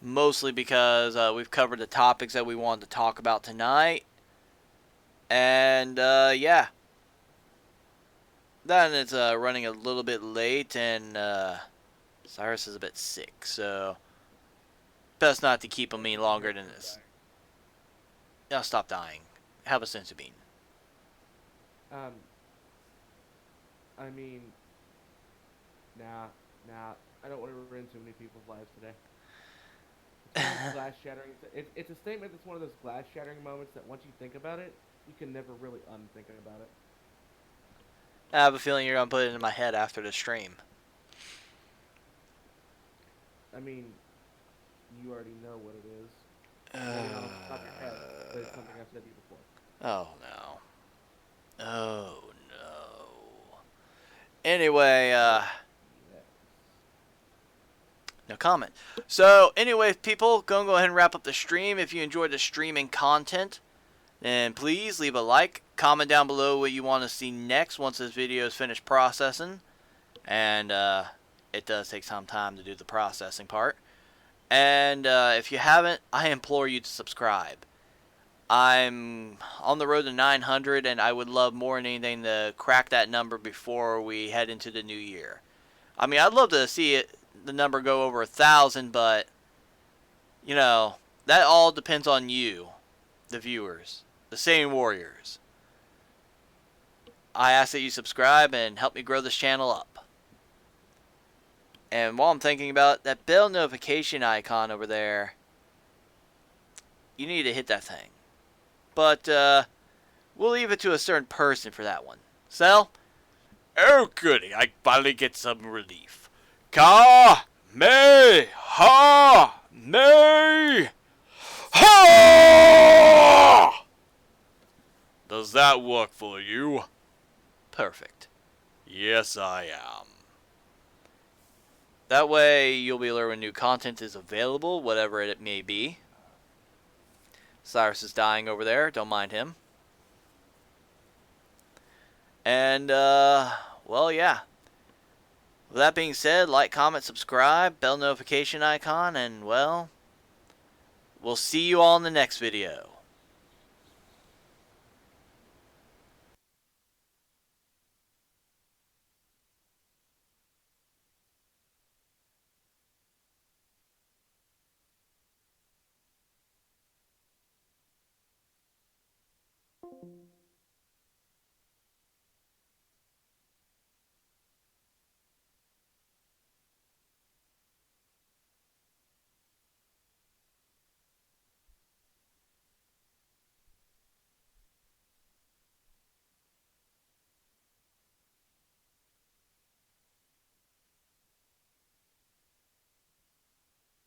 Mostly because we've covered the topics that we wanted to talk about tonight. And, yeah. Then it's running a little bit late, and Cyrus is a bit sick, so best not to keep him any longer than this. Now stop dying. Have a sense of being. Um, I mean, nah. I don't want to ruin too many people's lives today. It's one of those glass shattering. It's a statement that's one of those glass shattering moments that once you think about it, you can never really unthink about it. I have a feeling you're going to put it in my head after the stream. I mean, you already know what it is. Maybe not off the top of your head, but it's something I've said to you before. Oh, no. Oh, no. Anyway, Yes. no comment. So, anyway, people, go ahead and wrap up the stream. If you enjoyed the streaming content, then please leave a like. Comment down below what you want to see next once this video is finished processing. And it does take some time to do the processing part. And if you haven't, I implore you to subscribe. I'm on the road to 900, and I would love more than anything to crack that number before we head into the new year. I mean, I'd love to see the number go over 1,000, but you know, that all depends on you, the viewers, the Saiyan Warriors. I ask that you subscribe and help me grow this channel up. And while I'm thinking about it, that bell notification icon over there, you need to hit that thing. But we'll leave it to a certain person for that one. Sel? Oh, goody. I finally get some relief. Ka me ha me ha! Does that work for you? Perfect. Yes, I am. That way, you'll be alerted when new content is available, whatever it may be. Cyrus is dying over there. Don't mind him. And, well, yeah. With that being said, like, comment, subscribe, bell notification icon, and, well, we'll see you all in the next video.